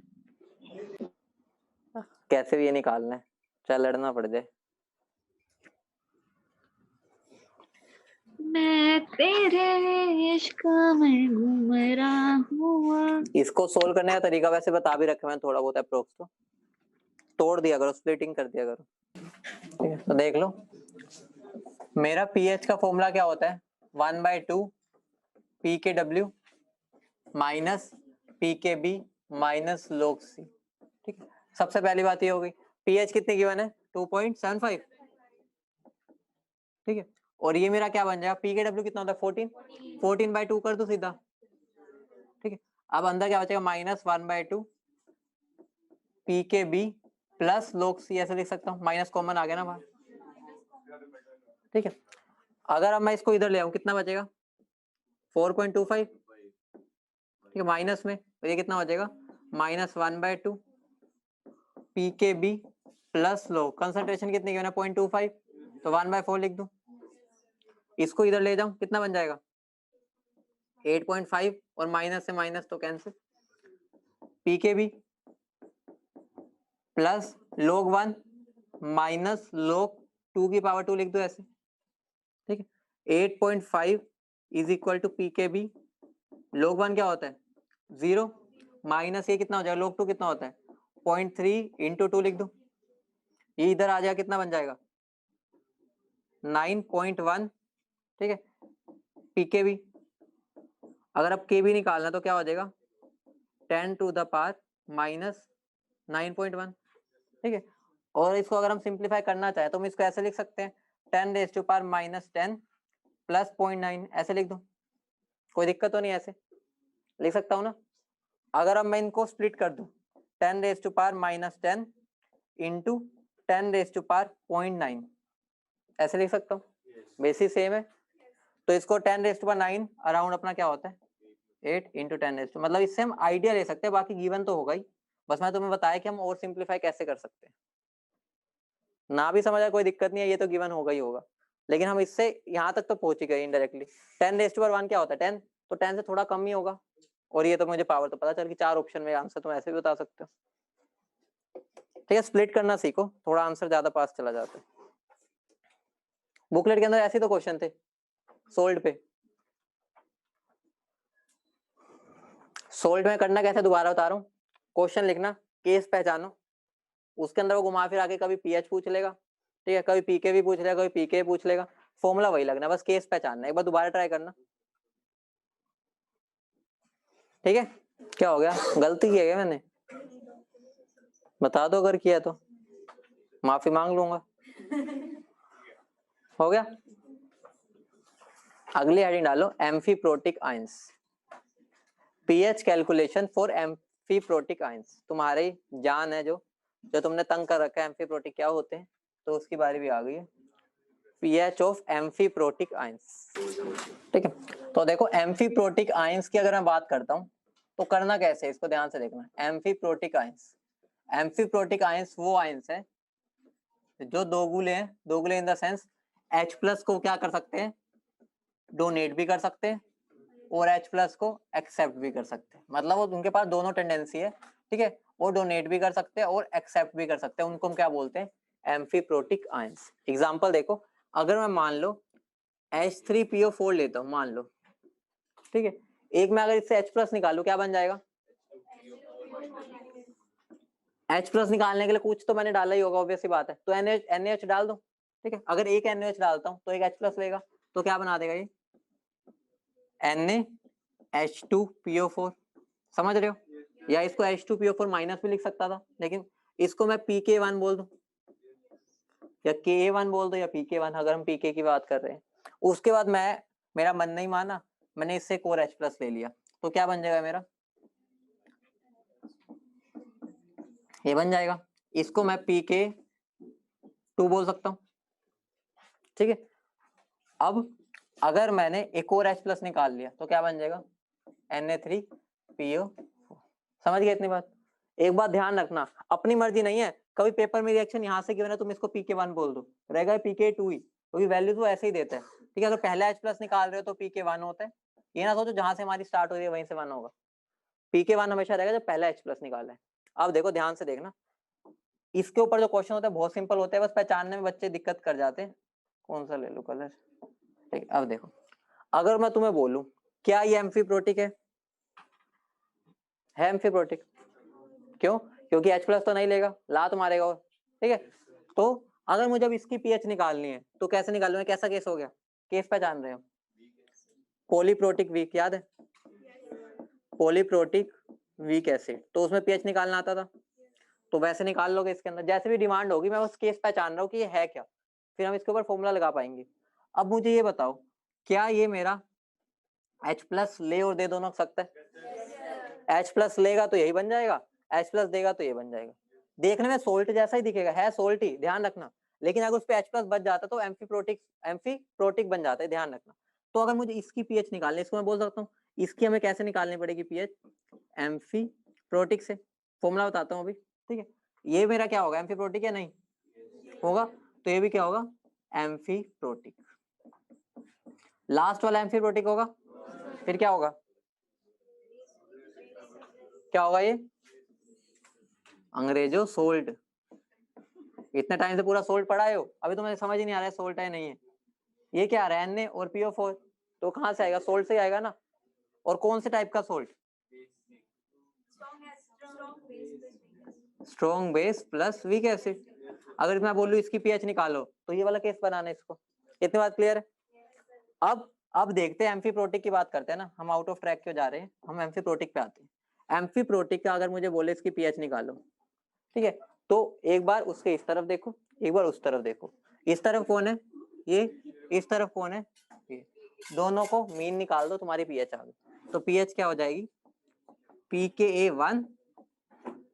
कैसे भी ये निकालना है, चाहे लड़ना पड़ जाए। मैं तेरे इश्क में घूम रहा हूँ। इसको सोल्व करने का तरीका वैसे बता भी रखे मैंने थोड़ा बहुत अप्रोक्स, तो तोड़ दिया करो, स्प्लिटिंग कर दिया करो, ठीक है। तो देख लो, मेरा पीएच का फॉर्मूला क्या होता है, 1/2 PKW minus PKB minus log C, ठीक है। सबसे पहली बात ये हो गई, पीएच कितनी गिवन है, 2.75, ठीक है, और ये मेरा क्या बन जाएगा, PKW कितना होता है 14, 14/2 कर दो सीधा, ठीक है। अब अंदर क्या बचेगा, minus 1/2 PKB plus log C, ऐसे लिख सकता हूँ, माइनस कॉमन आ गया ना बाहर, ठीक है। अगर अब मैं इसको इधर ले आऊं कितना बचेगा, 4.25, ठीक है, माइनस में, तो ये कितना हो जाएगा, minus 1/2 PKB plus low concentration कितनी गिवन है 0.25, तो 1/4 लिख दूं, इसको इधर ले जाऊं कितना बन जाएगा 8.5, और माइनस से माइनस तो cancel, PKB plus log 1 minus log 2 की पावर 2 लिख दो ऐसे, ठीक है। 8.5 is equal to PKB, log 1 क्या होता है 0, माइनस ये कितना हो जाएगा, log 2 कितना होता है 0.3 इंटू 2 लिख दो, ये इधर आ जाएगा, कितना बन जाएगा 9.1, ठीक है। PKB अगर अब KB निकालना तो क्या हो जाएगा 10 टू द पावर माइनस 9.1, ठीक है। और इसको अगर हम सिंप्लीफाई करना चाहे तो हम इसको ऐसे लिख सकते हैं 10 raise to power minus 10 plus 0.9, ऐसे लिख दो, कोई दिक्कत तो नहीं, ऐसे लिख सकता हूँ ना। अगर अब मैं इनको स्प्लिट कर दूं 10 raise to power minus 10 into 10 raise to power 0.9, ऐसे लिख सकता हूँ, बेसिस सेम है। तो इसको 10 रेज टू पावर 9 अराउंड अपना क्या होता है 8 इंटू 10 रेज टू, मतलब इससे हम आइडिया ले सकते हैं, बाकी गिवन तो होगा ही, बस मैं तुम्हें बताया कि हम और सिंप्लीफाई कैसे कर सकते हैं। ना भी समझा कोई दिक्कत नहीं है, ये तो गिवन होगा ही होगा, लेकिन हम इससे यहाँ तक तो पहुंच ही गए इनडायरेक्टली। 10 रेज टू पावर 1 क्या होता है 10, तो 10 से थोड़ा कम ही होगा, और ये तो मुझे पावर तो पता चल कि 4 ऑप्शन में आंसर तुम ऐसे भी बता सकते हो, ठीक है। स्प्लिट करना सीखो, थोड़ा आंसर ज्यादा पास चला जाता है। बुकलेट के अंदर ऐसे तो क्वेश्चन थे सोल्ड पे, सोल्ड में करना कैसे दोबारा बता रहा हूँ, क्वेश्चन लिखना, केस पहचानो, उसके अंदर वो घुमा फिर आके कभी पीएच पूछ लेगा, ठीक है, कभी पीके भी पूछ लेगा, कभी पीके पूछ लेगा, फॉर्मूला वही लगना, बस केस पहचानना, एक बार दोबारा ट्राई करना, ठीक है। क्या हो गया, गलती की है क्या मैंने, बता दो अगर किया तो, माफी मांग लूंगा। हो गया। अगली हेडिंग डालो, amphiprotic ions, pH calculation for amphiprotic ions. तुम्हारी जान है जो तुमने तंग कर रखा है एम्फीप्रोटिक क्या होते हैं, तो उसकी बारी भी आ गई है, पीएच ऑफ एम्फीप्रोटिक आयंस। ठीक है, तो देखो एम्फीप्रोटिक आयंस की अगर मैं बात करता हूँ तो करना कैसे है, इसको ध्यान से देखना। एम्फीप्रोटिक आयंस, एम्फीप्रोटिक आयंस वो आयंस है जो दोगुले हैं, दोगुले in the sense H plus को क्या कर सकते हैं, डोनेट भी कर सकते हैं और H प्लस को एक्सेप्ट भी कर सकते हैं, मतलब वो उनके पास दोनों टेंडेंसी है। ठीक है, वो डोनेट भी कर सकते हैं और एक्सेप्ट भी कर सकते हैं, उनको हम क्या बोलते हैं, एम्फीप्रोटिक आयंस। एग्जांपल देखो, अगर मैं मान लो H3PO4 लेता हूँ, मान लो, ठीक है, एक मैं अगर इससे H प्लस निकालू क्या बन जाएगा, H प्लस निकालने के लिए कुछ तो मैंने डाला ही होगा, ऑब्वियस सी बात है, तो NH डाल दो। ठीक है, अगर एक NH डालता हूँ तो एक H प्लस लेगा, तो क्या बना देगा ये NaH2PO4, समझ रहे हो, या इसको H2PO4 माइनस भी लिख सकता था, लेकिन इसको मैं PK1 बोल दूं या Ka1 बोल दो या PK1, अगर हम PK की बात कर रहे हैं। उसके बाद मेरा मन नहीं माना, मैंने इससे एक और H प्लस ले लिया, तो क्या बन जाएगा मेरा, ये बन जाएगा, इसको मैं PK2 बोल सकता हूँ। ठीक है, अब अगर मैंने एक और H प्लस निकाल लिया तो क्या बन जाएगा, Na3PO। समझ गए इतनी बात। एक बात ध्यान रखना, अपनी मर्जी नहीं है, कभी पेपर में रिएक्शन यहाँ से क्यों ना तुम इसको PK1 बोल दो, रहेगा PK2 ही, क्योंकि वैल्यू तो ऐसे ही देता है। ठीक है, अगर पहला H प्लस निकाल रहे हो तो PK1 होता है, ये ना सोचो जहां से हमारी स्टार्ट हो रही है वहीं से 1 होगा, PK1 हमेशा रहेगा जब पहला H प्लस निकाला है। अब देखो ध्यान से देखना, इसके ऊपर जो क्वेश्चन होता है बहुत सिंपल होता है, बस पहचानने में बच्चे दिक्कत कर जाते हैं, कौन सा ले लो कलर। ठीक, अब देखो, अगर मैं तुम्हें बोलूं क्या ये एम्फीप्रोटिक है एम्फीप्रोटिक, क्यों, क्योंकि H प्लस तो नहीं लेगा, लात मारेगा और। ठीक है, तो अगर मुझे अब इसकी पीएच निकालनी है तो कैसे निकालूंगा, कैसा केस हो गया, केस पहचान रहे हो, पॉलीप्रोटिक वीक, याद है, पॉलीप्रोटिक वीक एसिड, तो उसमें पीएच निकालना आता था, तो वैसे निकाल लोगे इसके अंदर, जैसे भी डिमांड होगी, मैं उस केस पहचान रहा हूँ कि ये है क्या, फिर हम इसके ऊपर फॉर्मूला लगा पाएंगे। अब मुझे ये बताओ, क्या ये मेरा H प्लस ले और दे दोनों सकता है, H प्लस लेगा तो यही बन जाएगा, H प्लस देगा तो ये बन जाएगा, देखने में सोल्ट जैसा ही दिखेगा, है सोल्ट ही, ध्यान रखना, लेकिन अगर उस पे H प्लस बच जाता तो एम्फीप्रोटिक बन जाता है, ध्यान रखना। तो अगर मुझे इसकी पीएच निकालनी, इसको मैं बोल सकता हूँ, इसकी हमें कैसे निकालनी पड़ेगी पीएच, एम्फीप्रोटिक से, फॉर्मूला बताता हूँ अभी। ठीक है, ये मेरा क्या होगा, एम्फीप्रोटिक या नहीं होगा, तो ये भी क्या होगा, एम्फीप्रोटिक, लास्ट वाला एम्फीप्रोटिक होगा, फिर क्या होगा, क्या होगा ये, अंग्रेजो सोल्ट। इतने टाइम से पूरा सोल्ट पढ़ाए हो, अभी तुम्हें समझ ही नहीं आ रहा है सोल्ट है नहीं है, ये क्या आ रहा है, Na और PO4, तो कहां से आएगा, सोल्ट से आएगा ना, और कौन से टाइप का salt, strong base plus weak acid. अगर मैं बोलूं इसकी पीएच निकालो तो ये वाला केस बनाना है इसको, इतनी बात क्लियर है। अब देखते हैं एम्फीप्रोटिक की बात करते हैं ना, हम आउट ऑफ ट्रैक क्यों जा रहे हैं, हम एम्फीप्रोटिक पे आते हैं। एम्फीप्रोटिक का अगर मुझे बोले इसकी पीएच निकालो, ठीक है, तो एक बार उसके इस तरफ देखो, एक बार उस तरफ देखो, इस तरफ कौन है ये, इस तरफ कौन है ये, दोनों को मीन निकाल दो, तुम्हारी पीएच आ गई। तो पीएच क्या हो जाएगी, PKA1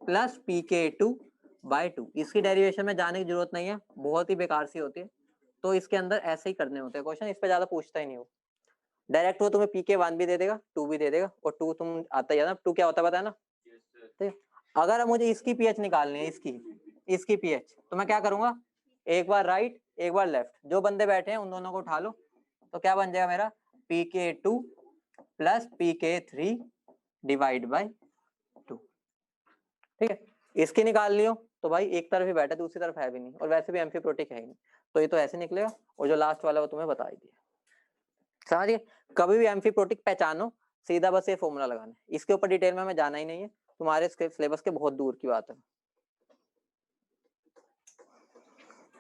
प्लस PKA2/2। इसकी डेरिवेशन में जाने की जरूरत नहीं है, बहुत ही बेकार सी होती है, तो इसके अंदर ऐसे ही करने होते हैं क्वेश्चन, इस पे ज्यादा पूछता ही नहीं हो, डायरेक्ट वो तुम्हें PK1 भी दे देगा, 2 भी दे देगा, और 2 तुम आता ही है ना, 2 क्या होता है पता है ना। ठीक है, अगर अब मुझे इसकी पीएच निकालनी है, इसकी पीएच, तो मैं क्या करूंगा, एक बार राइट एक बार लेफ्ट, जो बंदे बैठे हैं उन दोनों को उठा लो, तो क्या बन जाएगा मेरा, PK2 plus PK3 divide by 2। ठीक है, इसकी निकाल लियो तो भाई एक तरफ ही बैठा, दूसरी तरफ है भी नहीं, और वैसे भी एम्फीप्रोटिक है ही नहीं, तो ये तो ऐसे निकलेगा, और जो लास्ट वाला वो तुम्हें बता ही दिया। समझिए, कभी भी एम्फीप्रोटिक पहचानो, सीधा बस ये फॉर्मूला लगाना है, इसके ऊपर डिटेल में हमें जाना ही नहीं है, तुम्हारे सिलेबस के बहुत दूर की बात है।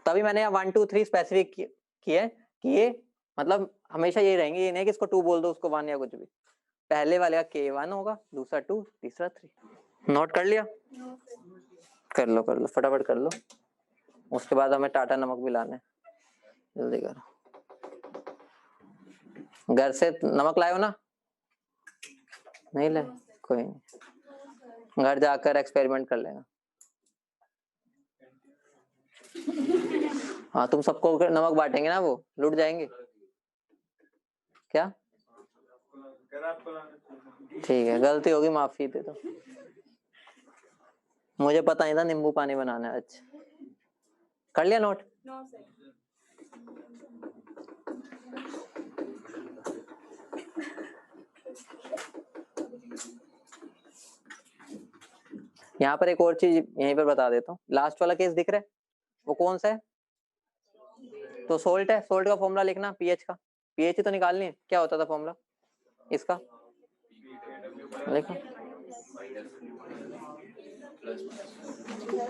तभी मैंने यहाँ 1 2 3 स्पेसिफिक किए कि ये मतलब हमेशा ये रहेंगे, ये नहीं कि इसको 2 बोल दो उसको 1 या कुछ भी, पहले वाले का K1 होगा, दूसरा 2, तीसरा 3। नोट कर लिया, कर लो फटाफट कर लो, उसके बाद हमें टाटा नमक भी लाना है, जल्दी करो। घर से नमक लाए हो ना? नहीं लाए, कोई नहीं, घर जाकर एक्सपेरिमेंट कर लेना। हाँ तुम सबको नमक बांटेंगे ना, वो लूट जाएंगे क्या? ठीक है, गलती होगी, माफी दे दो, मुझे पता नहीं था नींबू पानी बनाना है। अच्छा कर लिया नोट? यहाँ पर एक और चीज यहीं पर बता देता हूँ, लास्ट वाला केस दिख रहा है वो कौन सा है? तो सोल्ट है, सोल्ट का फॉर्मूला लिखना, पीएच का, पीएच ही तो निकालनी है, क्या होता था फॉर्मूला इसका? लिखो,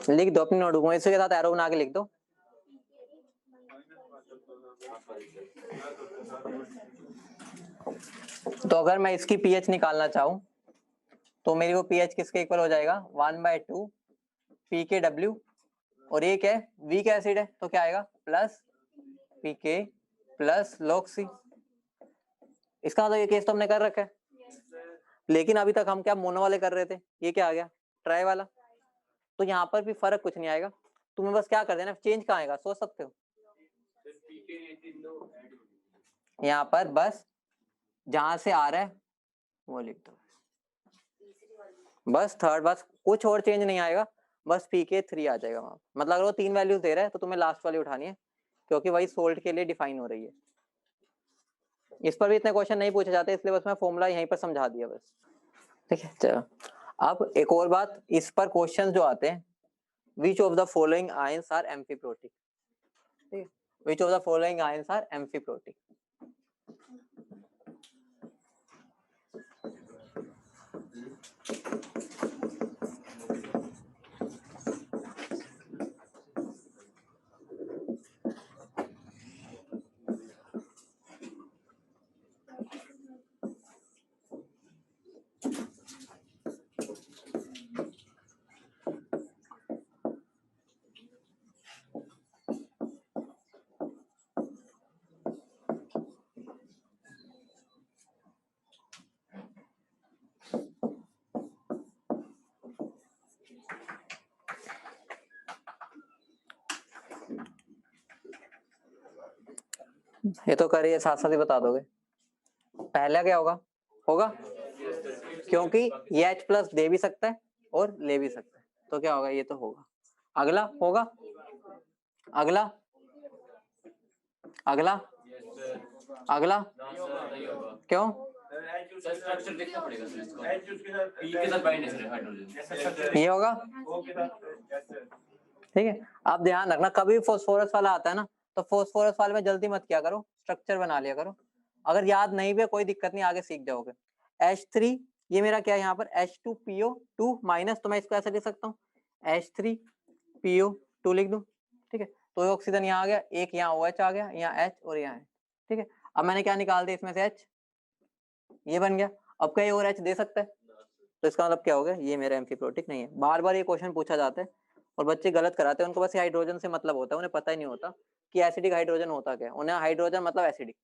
लिख दो अपनी नोटबुक में, इसके साथ एरो बना के लिख दो। तो अगर मैं इसकी पीएच निकालना चाहूं तो मेरी वो पीएच किसके इक्वल हो जाएगा? 1/2 pKw, और ये क्या है? वीक एसिड है, तो क्या आएगा? Plus pK plus log C। इसका मतलब ये केस तो हमने कर रखा है, लेकिन अभी तक हम क्या मोनो वाले कर रहे थे, ये क्या आ गया? ट्राई वाला। तो यहाँ पर भी फर्क कुछ नहीं आएगा, तुम्हें बस क्या कर देना, चेंज कहाँ आएगा सोच सकते हो? यहाँ पर बस जहां से आ रहा है वो लिख दो, बस थर्ड, बस कुछ और चेंज नहीं आएगा, बस pK3 आ जाएगा वहां। मतलब अगर वो 3 वैल्यूज दे रहा है तो तुम्हें लास्ट वाली उठानी है, क्योंकि वही सोल्ट के लिए डिफाइन हो रही है। इस पर भी इतने क्वेश्चन नहीं पूछे जाते, इसलिए बस मैं फॉर्मूला यहीं पर समझा दिया बस, ठीक है। चलो अब एक और बात, इस पर क्वेश्चन जो आते हैं, which of the following ions are amphiprotic, ठीक है, which of the following ions are amphiprotic. ये तो करिए, साथ साथ ही बता दोगे। पहला क्या होगा? होगा, क्योंकि ये H प्लस दे भी सकता है और ले भी सकता है, तो क्या होगा? ये तो होगा। अगला होगा, अगला, अगला, अगला, क्यों? ये होगा, ठीक है। आप ध्यान रखना, कभी फॉस्फोरस वाला आता है ना, तो फॉस्फोरस वाले में जल्दी मत किया करो, स्ट्रक्चर बना लिया करो। अगर याद नहीं भी कोई दिक्कत नहीं, आगे सीख जाओगे। H3, ये मेरा क्या है यहाँ पर? H2PO2 माइनस, तो मैं इसको ऐसे लिख सकता हूँ, H3PO2 लिख दूं, ठीक है। तो ऑक्सीजन यहाँ आ गया, एक यहाँ OH आ गया, यहाँ H और यहाँ H, ठीक है। अब मैंने क्या निकाल दिया इसमें से? H, ये बन गया। अब कहीं और H दे सकता है, तो इसका मतलब क्या हो गया? ये मेरा एम्फीप्रोटिक नहीं है। बार बार ये क्वेश्चन पूछा जाता है और बच्चे गलत कराते हैं, उनको बस हाइड्रोजन से मतलब होता है, उन्हें पता ही नहीं होता कि एसिडिक हाइड्रोजन होता क्या है। उन्हें हाइड्रोजन मतलब एसिडिक,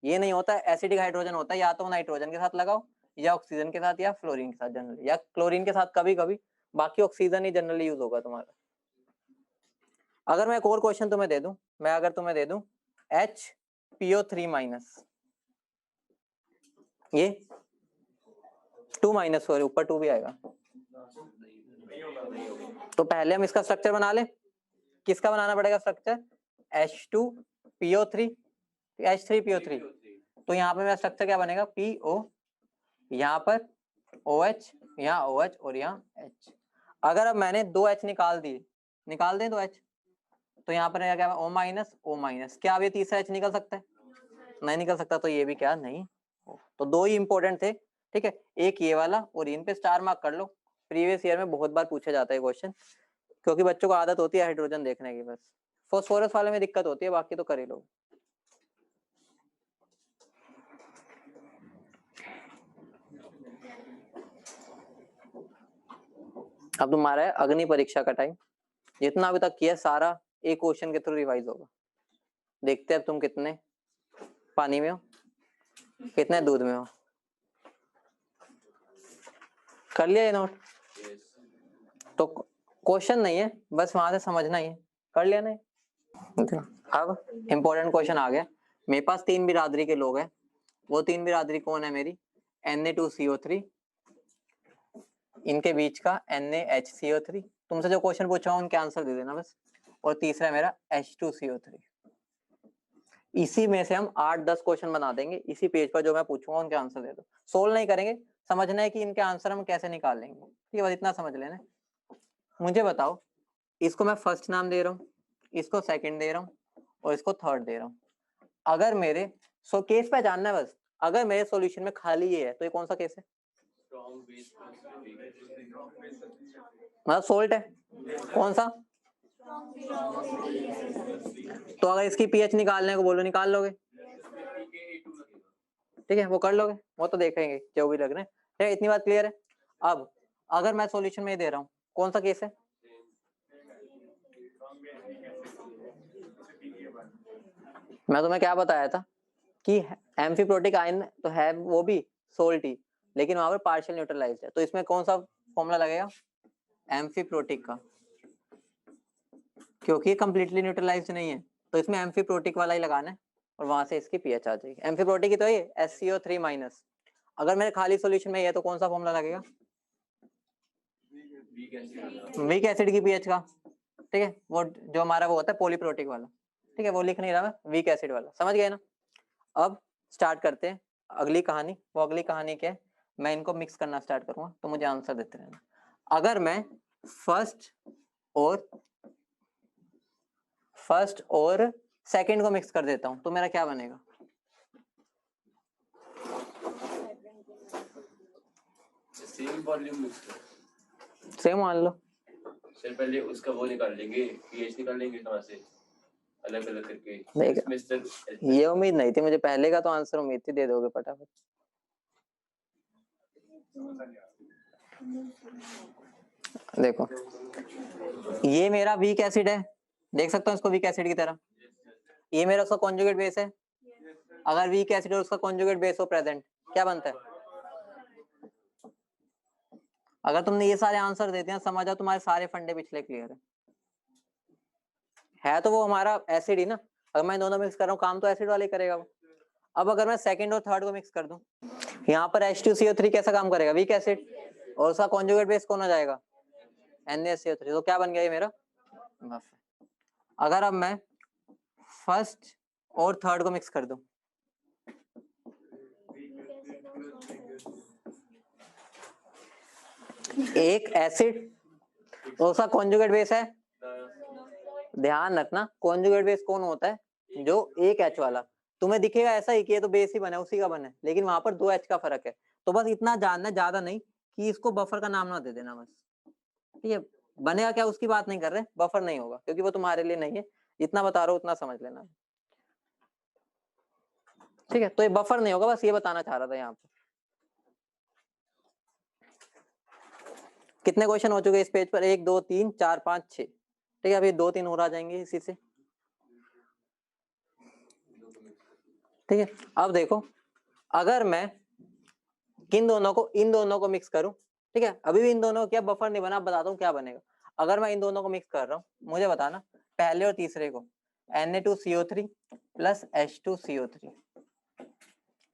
ये नहीं होता। एसिडिक हाइड्रोजन होता है या तो नाइट्रोजन के साथ लगाओ, या ऑक्सीजन के साथ, या फ्लोरीन के साथ जनरली, या क्लोरीन के साथ कभी कभी, बाकी ऑक्सीजन ही जनरली यूज होगा तुम्हारा। अगर मैं एक और क्वेश्चन तुम्हें दे दूं, मैं अगर तुम्हें दे दूं HPO3 माइनस, ये 2 माइनस, सॉरी ऊपर 2 भी आएगा, तो पहले हम इसका स्ट्रक्चर बना ले। किसका बनाना पड़ेगा स्ट्रक्चर? H2PO3, H3PO3, तो यहाँ पे मेरा स्ट्रक्चर क्या बनेगा? PO, यहाँ पर OH, यहाँ OH और यहाँ H। अगर अब मैंने 2 H निकाल दिए, निकाल दें 2 H, तो यहाँ पर क्या O माइनस O माइनस, क्या अब ये तीसरा H निकल सकता है? नहीं निकल सकता, तो ये भी क्या नहीं। तो 2 ही इंपॉर्टेंट थे, ठीक है, एक ये वाला, और इन पे स्टार मार्क कर लो। प्रीवियस ईयर में बहुत बार पूछा जाता है क्वेश्चन, क्योंकि बच्चों को आदत होती है हाइड्रोजन देखने की, बस फॉस्फोरस वाले में दिक्कत होती है, बाकी तो कर ही लो। अब तुम्हारा है अग्नि परीक्षा का टाइम। जितना अभी तक किया सारा एक क्वेश्चन के थ्रू रिवाइज होगा। देखते हैं अब तुम कितने पानी में हो, कितने दूध में हो। कर लिया ये नोट? तो क्वेश्चन नहीं है, बस वहां से समझना ही है। कर लिया नहीं? अब इम्पोर्टेंट क्वेश्चन आ गया। मेरे पास 3 बिरादरी के लोग हैं। वो 3 बिरादरी कौन है मेरी? Na2CO3, इनके बीच का NaHCO3। तुमसे जो क्वेश्चन पूछा हूं उनके आंसर दे देना बस। और तीसरा है मेरा H2CO3। इसी में से हम 8-10 क्वेश्चन बना देंगे। इसी पेज पर जो मैं पूछूंगा उनके आंसर दे दो। सोल्व नहीं करेंगे, समझना है कि इनके आंसर हम कैसे निकालेंगे। ठीक है, बस इतना समझ लेना। मुझे बताओ, इसको मैं फर्स्ट नाम दे रहा हूँ, इसको सेकंड दे रहा हूँ और इसको थर्ड दे रहा हूँ। अगर मेरे केस पहचानना है बस। अगर मेरे सॉल्यूशन में खाली ये है तो ये कौन सा केस है? मतलब सोल्ट है। कौन सा? तो अगर इसकी पीएच निकालने को बोलो, निकाल लोगे? ठीक है, वो कर लोगे, वो तो देखेंगे जो भी लग रहे हैं। ठीक है, इतनी बात क्लियर है। अब अगर मैं सॉल्यूशन में दे रहा हूँ, कौन सा केस है? मैं तुम्हें क्या बताया था कि एम्फीप्रोटिक आयन तो है वो भी सोल्टी, लेकिन वहां पर पार्शियल न्यूट्रलाइज्ड है। तो इसमें कौन सा फॉर्मूला लगेगा? एम्फीप्रोटिक का, क्योंकि कंप्लीटली न्यूट्रलाइज्ड नहीं है तो इसमें एम्फीप्रोटिक वाला ही लगाना है और वहां से इसकी पीएच आ जाएगी। एम्फीप्रोटिक की तो ये SCO3-। अगर मेरे खाली सॉल्यूशन में ये है तो कौन सा फॉर्मूला लगेगा? वीक एसिड की पीएच का। ठीक है, वो जो हमारा वो होता है पॉलीप्रोटिक वाला। ठीक है, वो लिख नहीं रहा मैं, वीक एसिड वाला। समझ गए ना? अब स्टार्ट करते हैं अगली कहानी। वो अगली कहानी क्या है? मैं इनको मिक्स करना स्टार्ट करूंगा तो मुझे आंसर देते रहना। अगर मैं फर्स्ट और सेकंड को मिक्स कर देता हूं तो मेरा क्या बनेगा? सेम वॉल्यूम मिक्स कर। सेम मान लो। सर पहले उसका वो निकाल लेंगे, पीएच निकाल लेंगे वहां से अलग अलग करके। देख, ये उम्मीद नहीं थी मुझे, पहले का तो आंसर उम्मीद थी दे दोगे फटाफट। देखो, ये मेरा वीक एसिड है, देख सकता हूँ इसको वीक एसिड की तरह। ये मेरा उसका कॉन्जुगेट बेस है। अगर वीक एसिड और उसका कॉन्जुगेट बेस हो प्रेजेंट, क्या बनता है? अगर तुमने ये सारे आंसर देते हैं, समझ जाओ तुम्हारे सारे फंडे पिछले क्लियर है तो वो हमारा एसिड ही ना। अगर मैं दोनों मिक्स कर रहा हूँ काम तो एसिड वाले करेगा वो। अब अगर मैं सेकंड और थर्ड को मिक्स कर दूं, यहाँ पर H2CO3 कैसा काम करेगा? वीक एसिड, और उसका कॉन्जुगेट बेस कौन हो जाएगा? NaCO3। तो क्या बन गया ये मेरा? अगर अब मैं फर्स्ट और थर्ड को मिक्स कर दूं, एक एसिड और उसका कॉन्जुगेट बेस है। ध्यान रखना, कॉन्जुगेट बेस कौन होता है? जो एक H वाला। तुम्हें दिखेगा ऐसा ही कि ये तो बेस ही बना है, उसी का बना है, लेकिन वहां पर 2 H का फर्क है। तो बस इतना जानना, ज्यादा नहीं, कि इसको बफर का नाम ना दे देना बस। ठीक है, बनेगा क्या उसकी बात नहीं कर रहे, बफर नहीं होगा क्योंकि वो तुम्हारे लिए नहीं है। इतना बता रहा हूं उतना समझ लेना। ठीक है, तो ये बफर नहीं होगा, बस ये बताना चाह रहा था यहाँ पे। कितने क्वेश्चन हो चुके इस पेज पर? 1 2 3 4 5 6। ठीक है, अभी 2-3 और आ जाएंगे इसी से। ठीक है, अब देखो, अगर मैं इन दोनों को मिक्स करूं, ठीक है, अभी भी इन दोनों को क्या बफर नहीं बना, बताता हूँ क्या बनेगा। अगर मैं इन दोनों को मिक्स कर रहा हूँ, मुझे बताना पहले और तीसरे को Na2CO3 प्लस H2CO3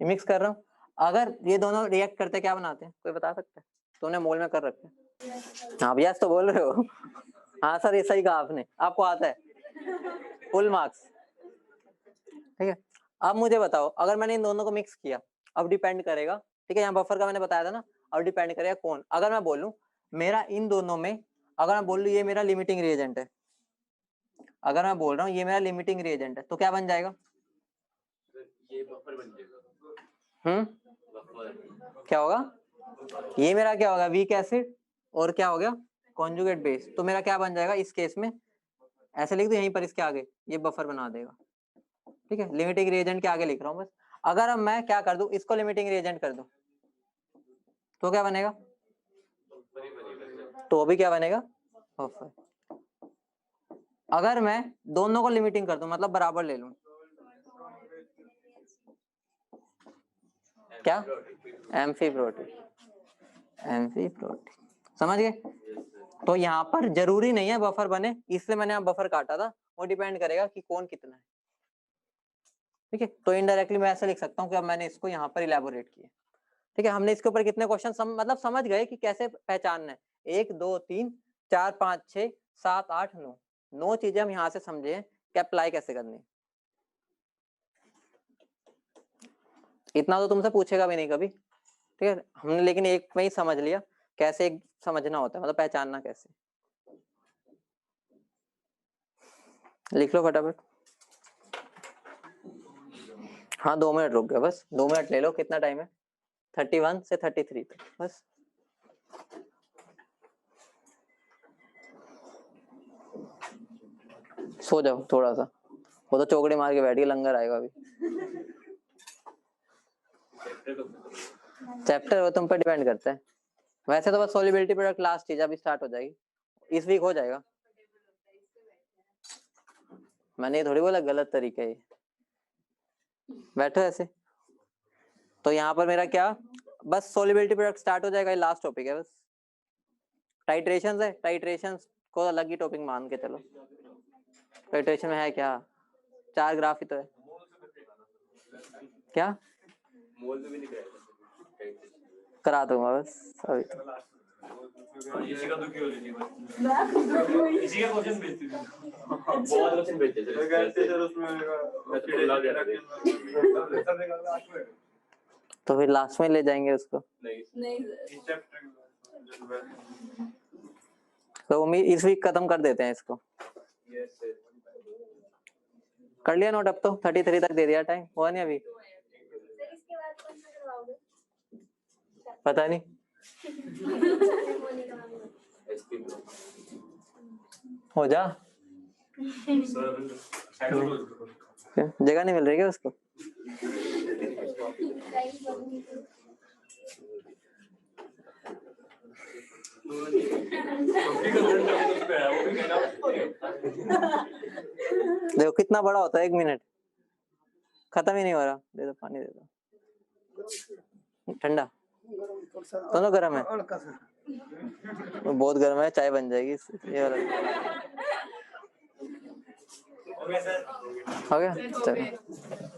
मिक्स कर रहा हूँ। अगर ये दोनों रिएक्ट करते क्या बनाते हैं, कोई बता सकता है? तुमने मोल में कर रखे। हाँ भैया, तो बोल रहे हो। हाँ सर, ये सही कहा आपने, आपको आता है, फुल मार्क्स। ठीक है, अब मुझे बताओ, अगर मैंने इन दोनों को मिक्स किया, अब डिपेंड करेगा। ठीक है, यहाँ बफर का मैंने बताया था ना, अब डिपेंड करेगा कौन। अगर मैं बोलूं मेरा इन दोनों में, अगर मैं बोल लूं ये मेरा लिमिटिंग रिएजेंट है, अगर मैं बोल रहा हूँ ये मेरा लिमिटिंग रिएजेंट है, तो क्या बन जाएगा? ये बफर बन जाएगा। बफर क्या होगा? ये मेरा क्या होगा? वीक एसिड, और क्या हो गया? Conjugate base. तो मेरा क्या बन जाएगा इस केस में? ऐसे लिख दो यहीं पर, इसके आगे ये बफर बना देगा। ठीक है, लिमिटिंग रिएजेंट के आगे लिख रहा हूँ बस। अगर अब मैं क्या कर दूं, इसको लिमिटिंग रिएजेंट कर दूं, तो क्या बनेगा? तो भी क्या बनेगा, बफर। अगर मैं दोनों को लिमिटिंग कर दूं, मतलब बराबर ले लूं, क्या, एम्फीब्रोटिक, एम्फीब्रोटिक, समझ गए। तो यहाँ पर जरूरी नहीं है बफर बने, इसलिए मैंने यहाँ बफर काटा था, वो डिपेंड करेगा कि कौन कितना है, ठीक है। तो इनडायरेक्टली मैं ऐसे लिख सकता हूँ कि अब मैंने इसको यहाँ पर इलेबोरेट किया, ठीक है। हमने इसके ऊपर कितने क्वेश्चन मतलब समझ गए कि कैसे पहचानना है, 1 2 3 4 5 6 7 8 9, 9 चीजें हम यहाँ से समझे कि अप्लाई कैसे करनी है। इतना तो तुमसे पूछेगा भी नहीं कभी, ठीक है। हमने लेकिन एक में ही समझ लिया कैसे एक समझना होता है, मतलब पहचानना कैसे। लिख लो फटाफट। हाँ 2 मिनट रुक गया, बस 2 मिनट ले लो। कितना टाइम है, 31 से 33 तक, बस। सो जाओ थोड़ा सा, वो तो चौकड़ी मार के बैठ गई, लंगर आएगा अभी। चैप्टर वो तुम पर डिपेंड करता है। वैसे तो बस सॉल्युबिलिटी प्रोडक्ट लास्ट चीज अभी स्टार्ट हो जाएगी, इस वीक हो जाएगा। मैंने ये थोड़ी बोला गलत तरीका है, बैठो ऐसे। तो यहाँ पर मेरा क्या, बस सॉल्युबिलिटी प्रोडक्ट स्टार्ट हो जाएगा, ये लास्ट टॉपिक है बस। टाइट्रेशंस है, टाइट्रेशंस को अलग ही टॉपिक मान के चलो। टाइट्रेशन में है क्या, 4 ग्राफ ही तो है, क्या मोल भी नहीं करा दूंगा बस अभी तो। इसी का दुखी हो रही थी, इसी का क्वेश्चन भेजती थी, बहुत क्वेश्चन भेजते थे, मैं कहते सर उसमें तो फिर लास्ट में ले जाएंगे उसको। नहीं तो उम्मीद इस वीक खत्म कर देते हैं इसको। कर लिया नोट, अब तो 33 तक दे दिया टाइम, हुआ नहीं अभी, पता नहीं। हो जा, जगह नहीं मिल रही क्या उसको। देखो कितना बड़ा होता है, 1 मिनट खत्म ही नहीं हो रहा। दे दो पानी, दे दो ठंडा, दोनों गर्म है, बहुत गर्म है, चाय बन जाएगी ये वाला। हो गया, चलो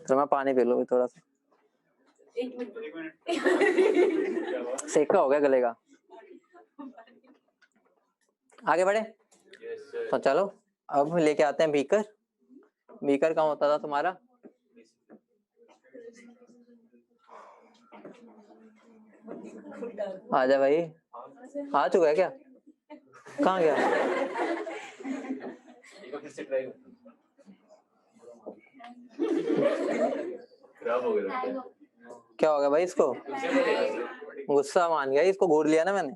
तो मैं पानी पी लूँ थोड़ा सा, सेका हो गया गले का। आगे बढ़े तो चलो, अब लेके आते हैं बीकर। बीकर कहाँ होता था तुम्हारा, आजा भाई, आ चुका है क्या, कहाँ गया। खराब हो गया, क्या हो गया भाई इसको, गुस्सा मान गया, इसको घूर लिया ना मैंने।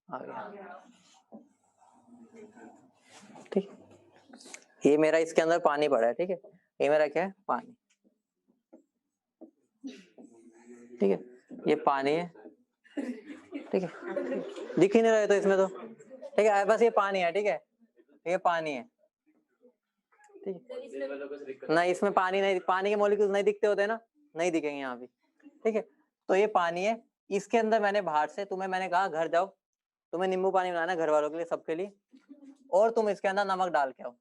आ गया, ठीक। ये मेरा इसके अंदर पानी पड़ा है, ठीक है। ये मेरा क्या है, पानी, ठीक है। ये पानी है, ठीक है, दिख ही नहीं रहा है तो इसमें तो, ठीक है। बस ये पानी है, ठीक है, ये पानी है, ठीक है। नहीं इसमें पानी नहीं, पानी के मॉलिक्यूल्स नहीं दिखते होते ना, नहीं दिखेंगे यहाँ भी, ठीक है। तो ये पानी है, इसके अंदर मैंने बाहर से तुम्हें मैंने कहा घर जाओ, तुम्हें नींबू पानी बनाना है घर वालों के लिए, सबके लिए, और तुम इसके अंदर नमक डाल के आओ।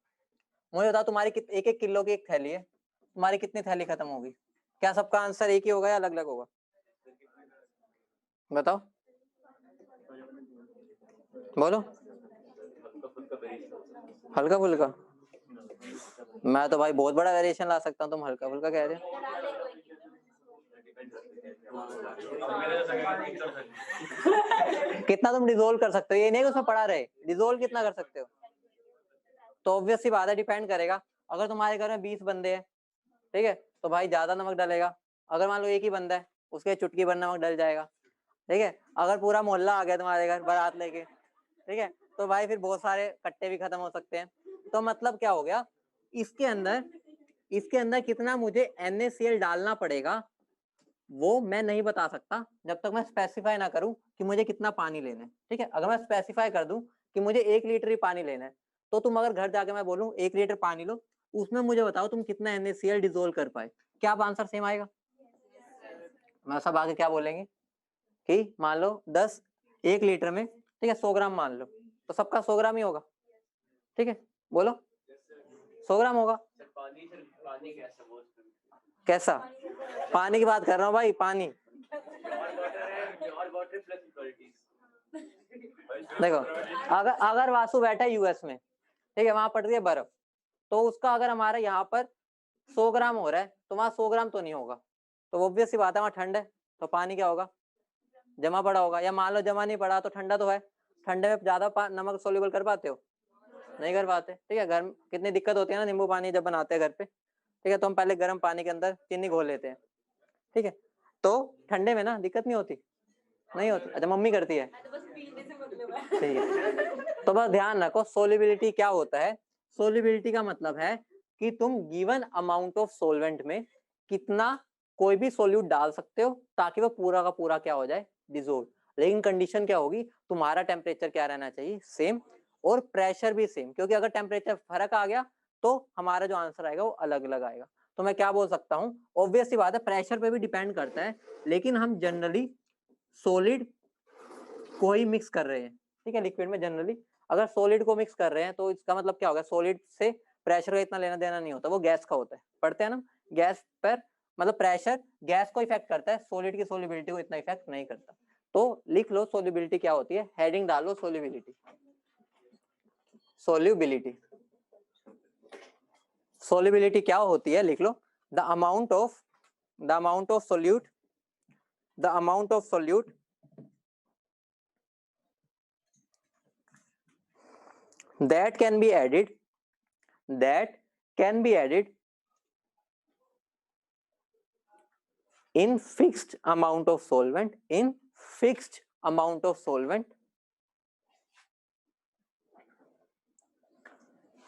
मुझे बताओ तुम्हारी 1-1 किलो की एक थैली है, तुम्हारी कितनी थैली खत्म होगी। क्या सबका आंसर एक ही होगा या अलग अलग होगा, बताओ बोलो। हल्का फुल्का, मैं तो भाई बहुत बड़ा वेरिएशन ला सकता हूँ, तुम हल्का फुल्का कह रहे हो। कितना तुम डिसोल्व कर सकते हो, ये नहीं कि उसमें पड़ा रहे, डिसोल्व कितना कर सकते हो। तो ऑब्वियस सी बात है, डिपेंड करेगा। अगर तुम्हारे घर में 20 बंदे हैं, ठीक है, तो भाई ज्यादा नमक डलेगा। अगर मान लो एक ही बंदा है, उसके चुटकी भर नमक डल जाएगा, ठीक है। अगर पूरा मोहल्ला आ गया तुम्हारे घर बारात लेके, ठीक है, तो भाई फिर बहुत सारे कट्टे भी खत्म हो सकते हैं। तो मतलब क्या हो गया, इसके अंदर कितना मुझे NaCl डालना पड़ेगा वो मैं नहीं बता सकता जब तक मैं स्पेसिफाई ना करूं कि मुझे कितना पानी लेना है। ठीक है, अगर मैं स्पेसिफाई कर दूं कि मुझे 1 लीटर ही पानी लेना है, तो तुम अगर घर जाके मैं बोलूं 1 लीटर पानी लो, उसमें मुझे बताओ तुम कितना NaCl डिसोल्व कर पाए, क्या आप आंसर सेम आएगा? मैं सब आगे क्या बोलेंगे कि मान लो 10 1 लीटर में, ठीक है, 100 ग्राम मान लो, तो सबका 100 ग्राम ही होगा। ठीक है, बोलो 100 ग्राम होगा। पानी कैसा वो कैसा? पानी की बात कर रहा हूँ भाई, पानी। और वाटर प्लस इक्वालिटीज। देखो अगर वासु बैठा है यूएस में, ठीक है, वहां पड़ रही है बर्फ, तो उसका अगर हमारा यहाँ पर 100 ग्राम हो रहा है तो वहां 100 ग्राम तो नहीं होगा, तो ऑब्वियस सी बात है वहां ठंड है, तो पानी क्या होगा? जमा पड़ा होगा। या मान लो जमा नहीं पड़ा तो ठंडा तो है, ठंडे में ज्यादा नमक सोल्यूबल कर पाते हो? नहीं कर पाते। ठीक है, घर में कितनी दिक्कत होती है ना नींबू पानी जब बनाते हैं घर पे। ठीक है, तो हम पहले गर्म पानी के अंदर चीनी घोल लेते हैं। ठीक है, तो ठंडे में ना दिक्कत नहीं होती, नहीं होती। अच्छा, मम्मी करती है। ठीक है, तो बस ध्यान रखो सोल्यूबिलिटी क्या होता है। सोल्यूबिलिटी का मतलब है कि तुम गिवन अमाउंट ऑफ सोलवेंट में कितना कोई भी सोल्यूट डाल सकते हो ताकि वो पूरा का पूरा क्या हो जाए? डिसोल्व। लेकिन कंडीशन क्या होगी? तुम्हारा टेम्परेचर क्या रहना चाहिए? सेम, और प्रेशर भी सेम, क्योंकि अगर टेम्परेचर फर्क आ गया तो हमारा जो आंसर आएगा वो अलग अलग आएगा। तो मैं क्या बोल सकता हूँ, ऑब्वियस सी बात है प्रेशर पे भी डिपेंड करता है, लेकिन हम जनरली सॉलिड को ही मिक्स कर रहे हैं। ठीक है, लिक्विड में जनरली अगर सॉलिड को मिक्स कर रहे हैं तो इसका मतलब क्या होगा? सॉलिड से प्रेशर का इतना लेना देना नहीं होता, वो गैस का होता है। पढ़ते हैं ना, गैस पर मतलब प्रेशर गैस को इफेक्ट करता है, सॉलिड की सोल्यूबिलिटी को इतना इफेक्ट नहीं करता। तो लिख लो सोल्यूबिलिटी क्या होती है, हेडिंग डालो सोल्यूबिलिटी। सोल्यूबिलिटी, सोल्यूबिलिटी क्या होती है लिख लो, the amount of solute, the amount of solute that can be added in fixed amount of solvent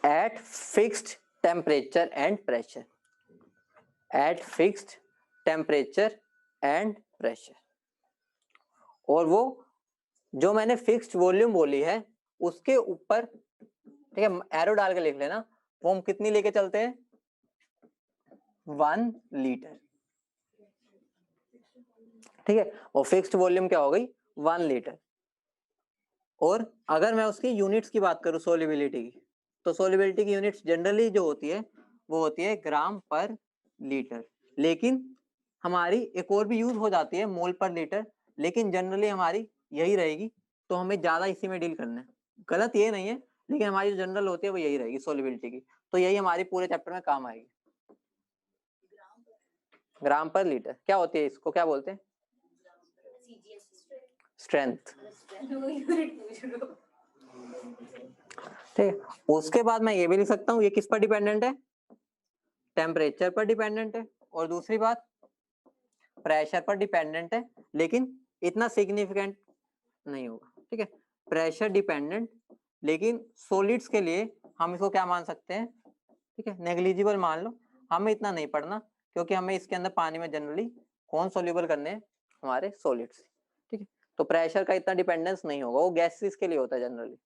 at fixed temperature and pressure, और वो जो मैंने फिक्स्ड वॉल्यूम बोली है उसके ऊपर, ठीक है, एरो डाल के लिख लेना, वो हम कितनी लेके चलते हैं? 1 लीटर। ठीक है, और फिक्स्ड वॉल्यूम क्या हो गई? 1 लीटर। और अगर मैं उसकी यूनिट्स की बात करूं सोल्यूबिलिटी की, तो सोल्यूबिलिटी की यूनिट्स जनरली जो होती है वो होती है ग्राम पर लीटर, लेकिन हमारी एक और भी यूज हो जाती है मोल पर लीटर, लेकिन जनरली हमारी यही रहेगी, तो हमें ज्यादा इसी में डील करना है। गलत ये नहीं है, लेकिन हमारी जो जनरल होती है वो यही रहेगी सोल्यूबिलिटी की, तो यही हमारी पूरे चैप्टर में काम आएगी। ग्राम पर लीटर क्या होती है, इसको क्या बोलते हैं? स्ट्रेंथ। ठीक, उसके बाद मैं ये भी लिख सकता हूँ, ये किस पर डिपेंडेंट है? टेम्परेचर पर डिपेंडेंट है, और दूसरी बात प्रेशर पर डिपेंडेंट है, लेकिन इतना सिग्निफिकेंट नहीं होगा। ठीक है, प्रेशर डिपेंडेंट, लेकिन सॉलिड्स के लिए हम इसको क्या मान सकते हैं? ठीक है, नेग्लिजिबल मान लो, हमें इतना नहीं पढ़ना, क्योंकि हमें इसके अंदर पानी में जनरली कौन सोल्यूबल करने हैं? हमारे सॉलिड्स। ठीक है, तो प्रेशर का इतना डिपेंडेंस नहीं होगा, वो गैसेस के लिए होता है जनरली।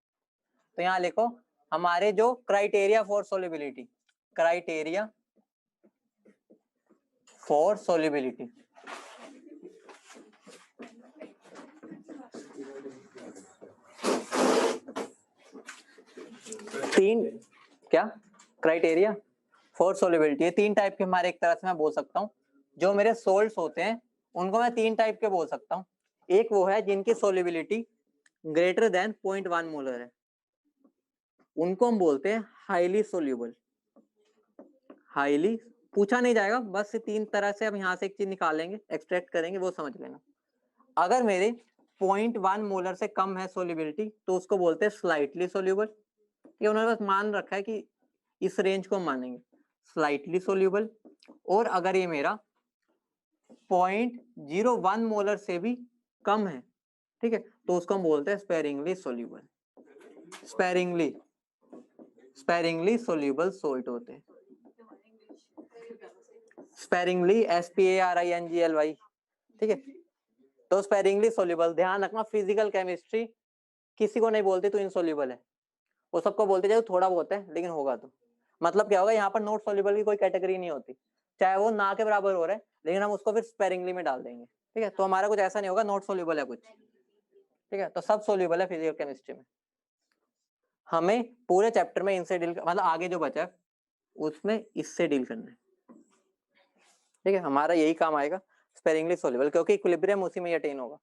तो यहाँ लिखो हमारे जो criteria for solubility, criteria for solubility, तीन क्या क्राइटेरिया फॉर सोल्यूबिलिटी, 3 टाइप के हमारे, एक तरह से मैं बोल सकता हूँ जो मेरे सोल्ट्स होते हैं उनको मैं 3 टाइप के बोल सकता हूँ। एक वो है जिनकी सोल्यूबिलिटी ग्रेटर देन 0.1 मोलर है, उनको हम बोलते हैं हाईली सोल्यूबल। हाईली पूछा नहीं जाएगा, बस 3 तरह से हम यहाँ से एक चीज निकालेंगे, एक्सट्रैक्ट करेंगे, वो समझ लेना। अगर मेरे 0.1 मोलर से कम है सोल्यूबिलिटी तो उसको बोलते हैं स्लाइटली सोल्यूबल। ये उन्होंने बस मान रखा है कि इस रेंज को मानेंगे स्लाइटली सोल्यूबल। और अगर ये मेरा 0.01 मोलर से भी कम है, ठीक है, तो उसको हम बोलते हैं sparingly soluble. Sparingly soluble salt होते हैं, स्पेरिंगली SPARINGLY। ठीक है। तो स्पेरिंगली सोल्यूबल, ध्यान रखना फिजिकल केमिस्ट्री किसी को नहीं बोलती तो इनसोल्यूबल है, वो सबको बोलते जाए थोड़ा बहुत है लेकिन होगा तो। मतलब क्या होगा, यहाँ पर नॉट सोल्यूबल की कोई कैटेगरी नहीं होती, चाहे वो ना के बराबर हो रहा है लेकिन हम उसको फिर स्पेरिंगली में डाल देंगे। ठीक है, तो हमारा कुछ ऐसा नहीं होगा नॉट सोल्यूबल है कुछ। ठीक है, तो सब सोल्यूबल है फिजिकल केमिस्ट्री में। हमें पूरे चैप्टर में इनसे डील, मतलब आगे जो बचा है उसमें इससे डील करना है। ठीक है, हमारा यही काम आएगा स्पेरिंगली सोल्यूबल, क्योंकि इक्विलिब्रियम उसी में अटेन होगा।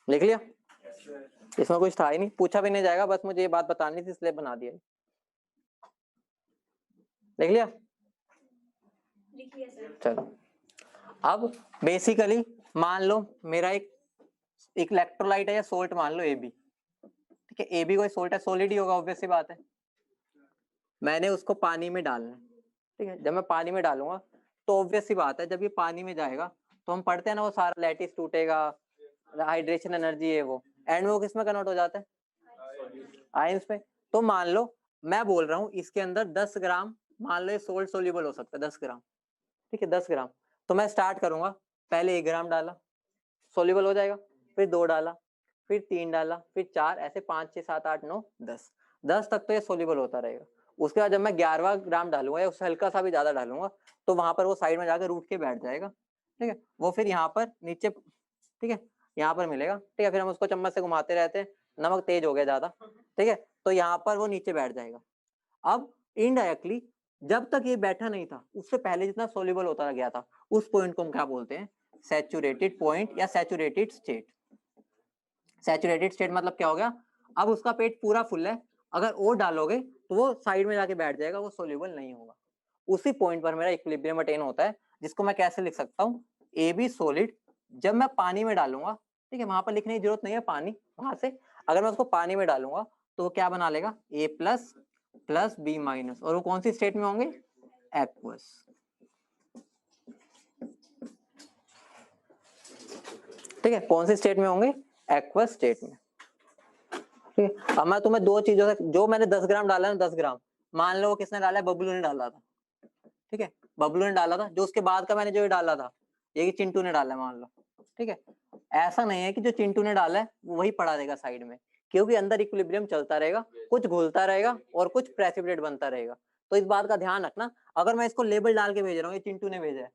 लिख लिया, इसमें कुछ था ही नहीं, पूछा भी नहीं जाएगा, बस मुझे ये बात बतानी थी इसलिए बना दिया। लिख लिया, चलो। अब बेसिकली मान लो मेरा एक इलेक्ट्रोलाइट है या सोल्ट मान लो AB। ठीक है, AB कोई सोल्ट है, सॉलिड ही होगा, ऑब्वियस सी बात है। मैंने उसको पानी में डालना है। ठीक है, जब मैं पानी में डालूंगा तो ऑब्वियस सी बात है जब ये पानी में जाएगा तो हम पढ़ते हैं ना वो सारा लैटिस टूटेगा, हाइड्रेशन एनर्जी है वो, एंड में वो किस में कन्वर्ट हो जाता है, आयंस में। तो मान लो मैं बोल रहा हूँ इसके अंदर 10 ग्राम, मान लो ये सोल्ट सोल्यूबल हो सकता है 10 ग्राम। ठीक है, 10 ग्राम। तो मैं स्टार्ट करूंगा, पहले 1 ग्राम डाला, सोल्यूबल हो जाएगा, फिर 2 डाला, फिर 3 डाला, फिर 4, ऐसे 5 6 7 8 9 10 तक तो ये सोल्यूबल होता रहेगा। उसके बाद जब मैं 11वां ग्राम डालूंगा या उससे हल्का सा भी ज्यादा डालूंगा तो वहां पर वो साइड में जाकर रूट के बैठ जाएगा। ठीक है, वो फिर यहाँ पर नीचे, ठीक है, यहाँ पर मिलेगा। ठीक है, फिर हम उसको चम्मच से घुमाते रहते हैं, नमक तेज हो गया ज्यादा। ठीक है, तो यहाँ पर वो नीचे बैठ जाएगा। अब इनडायरेक्टली जब तक ये बैठा नहीं था उससे पहले जितना सोल्यूबल होता गया था उस पॉइंट को हम क्या बोलते हैं, सैचुरेटेड पॉइंट या सैचुरेटेड स्टेट। सैचुरेटेड स्टेट मतलब क्या हो गया, अब उसका पेट पूरा फुल है, अगर और डालोगे तो वो साइड में जाके बैठ जाएगा, वो सोल्यूबल नहीं होगा। उसी पॉइंट पर मेरा इक्विलिब्रियम अटेन होता है, जिसको मैं कैसे लिख सकता हूँ, AB सॉलिड जब मैं पानी में डालूंगा। ठीक है, वहां पर लिखने की जरूरत नहीं है पानी, वहां से अगर मैं उसको पानी में डालूंगा तो वो क्या बना लेगा, A plus plus B minus, और वो कौन सी स्टेट में होंगे, एक्वस। ठीक है, कौन सी स्टेट में होंगे, एक्वस स्टेट में। ठीक है, अब मैं तुम्हें दो चीजों से, जो मैंने 10 ग्राम डाला है 10 ग्राम, मान लो किसने डाला है, बबलू ने डाला था। ठीक है, बबलू ने डाला था, जो उसके बाद का मैंने जो डाला था ये कि चिंटू ने डाला है मान लो। ठीक है, ऐसा नहीं है कि जो चिंटू ने डाला है वो वही पड़ा रहेगा साइड में, क्योंकि अंदर इक्विलिब्रियम चलता रहेगा, कुछ घुलता रहेगा और कुछ प्रेसिपिटेट बनता रहेगा। तो इस बात का ध्यान रखना, अगर मैं इसको लेबल डाल के भेज रहा हूँ ये चिंटू ने भेजा है,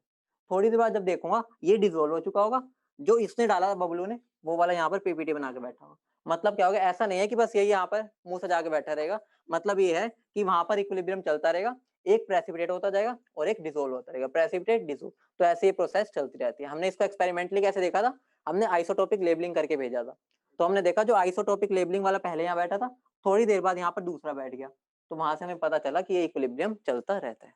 थोड़ी देर बाद जब देखूंगा ये डिसॉल्व हो चुका होगा, जो इसने डाला था बबलू ने वो वाला यहाँ पर PPT बना के बैठा होगा। मतलब क्या होगा, ऐसा नहीं है कि बस यही यहाँ पर मुंह सजा के बैठा रहेगा, मतलब ये है कि वहां पर इक्विलिब्रियम चलता रहेगा, एक प्रेसिपिटेट होता जाएगा और एक डिसॉल्व होता रहेगा, प्रेसिपिटेट डिसॉल्व, तो ऐसे ये प्रोसेस चलती रहती है। हमने इसको एक्सपेरिमेंटली कैसे देखा था, हमने आइसोटोपिक लेबलिंग करके भेजा था। तो हमने देखा जो आइसोटोपिक लेबलिंग वाला पहले यहाँ बैठा था, थोड़ी देर बाद यहाँ पर दूसरा बैठ गया, तो वहां से हमें पता चला कि ये इक्विलिब्रियम चलता रहता है।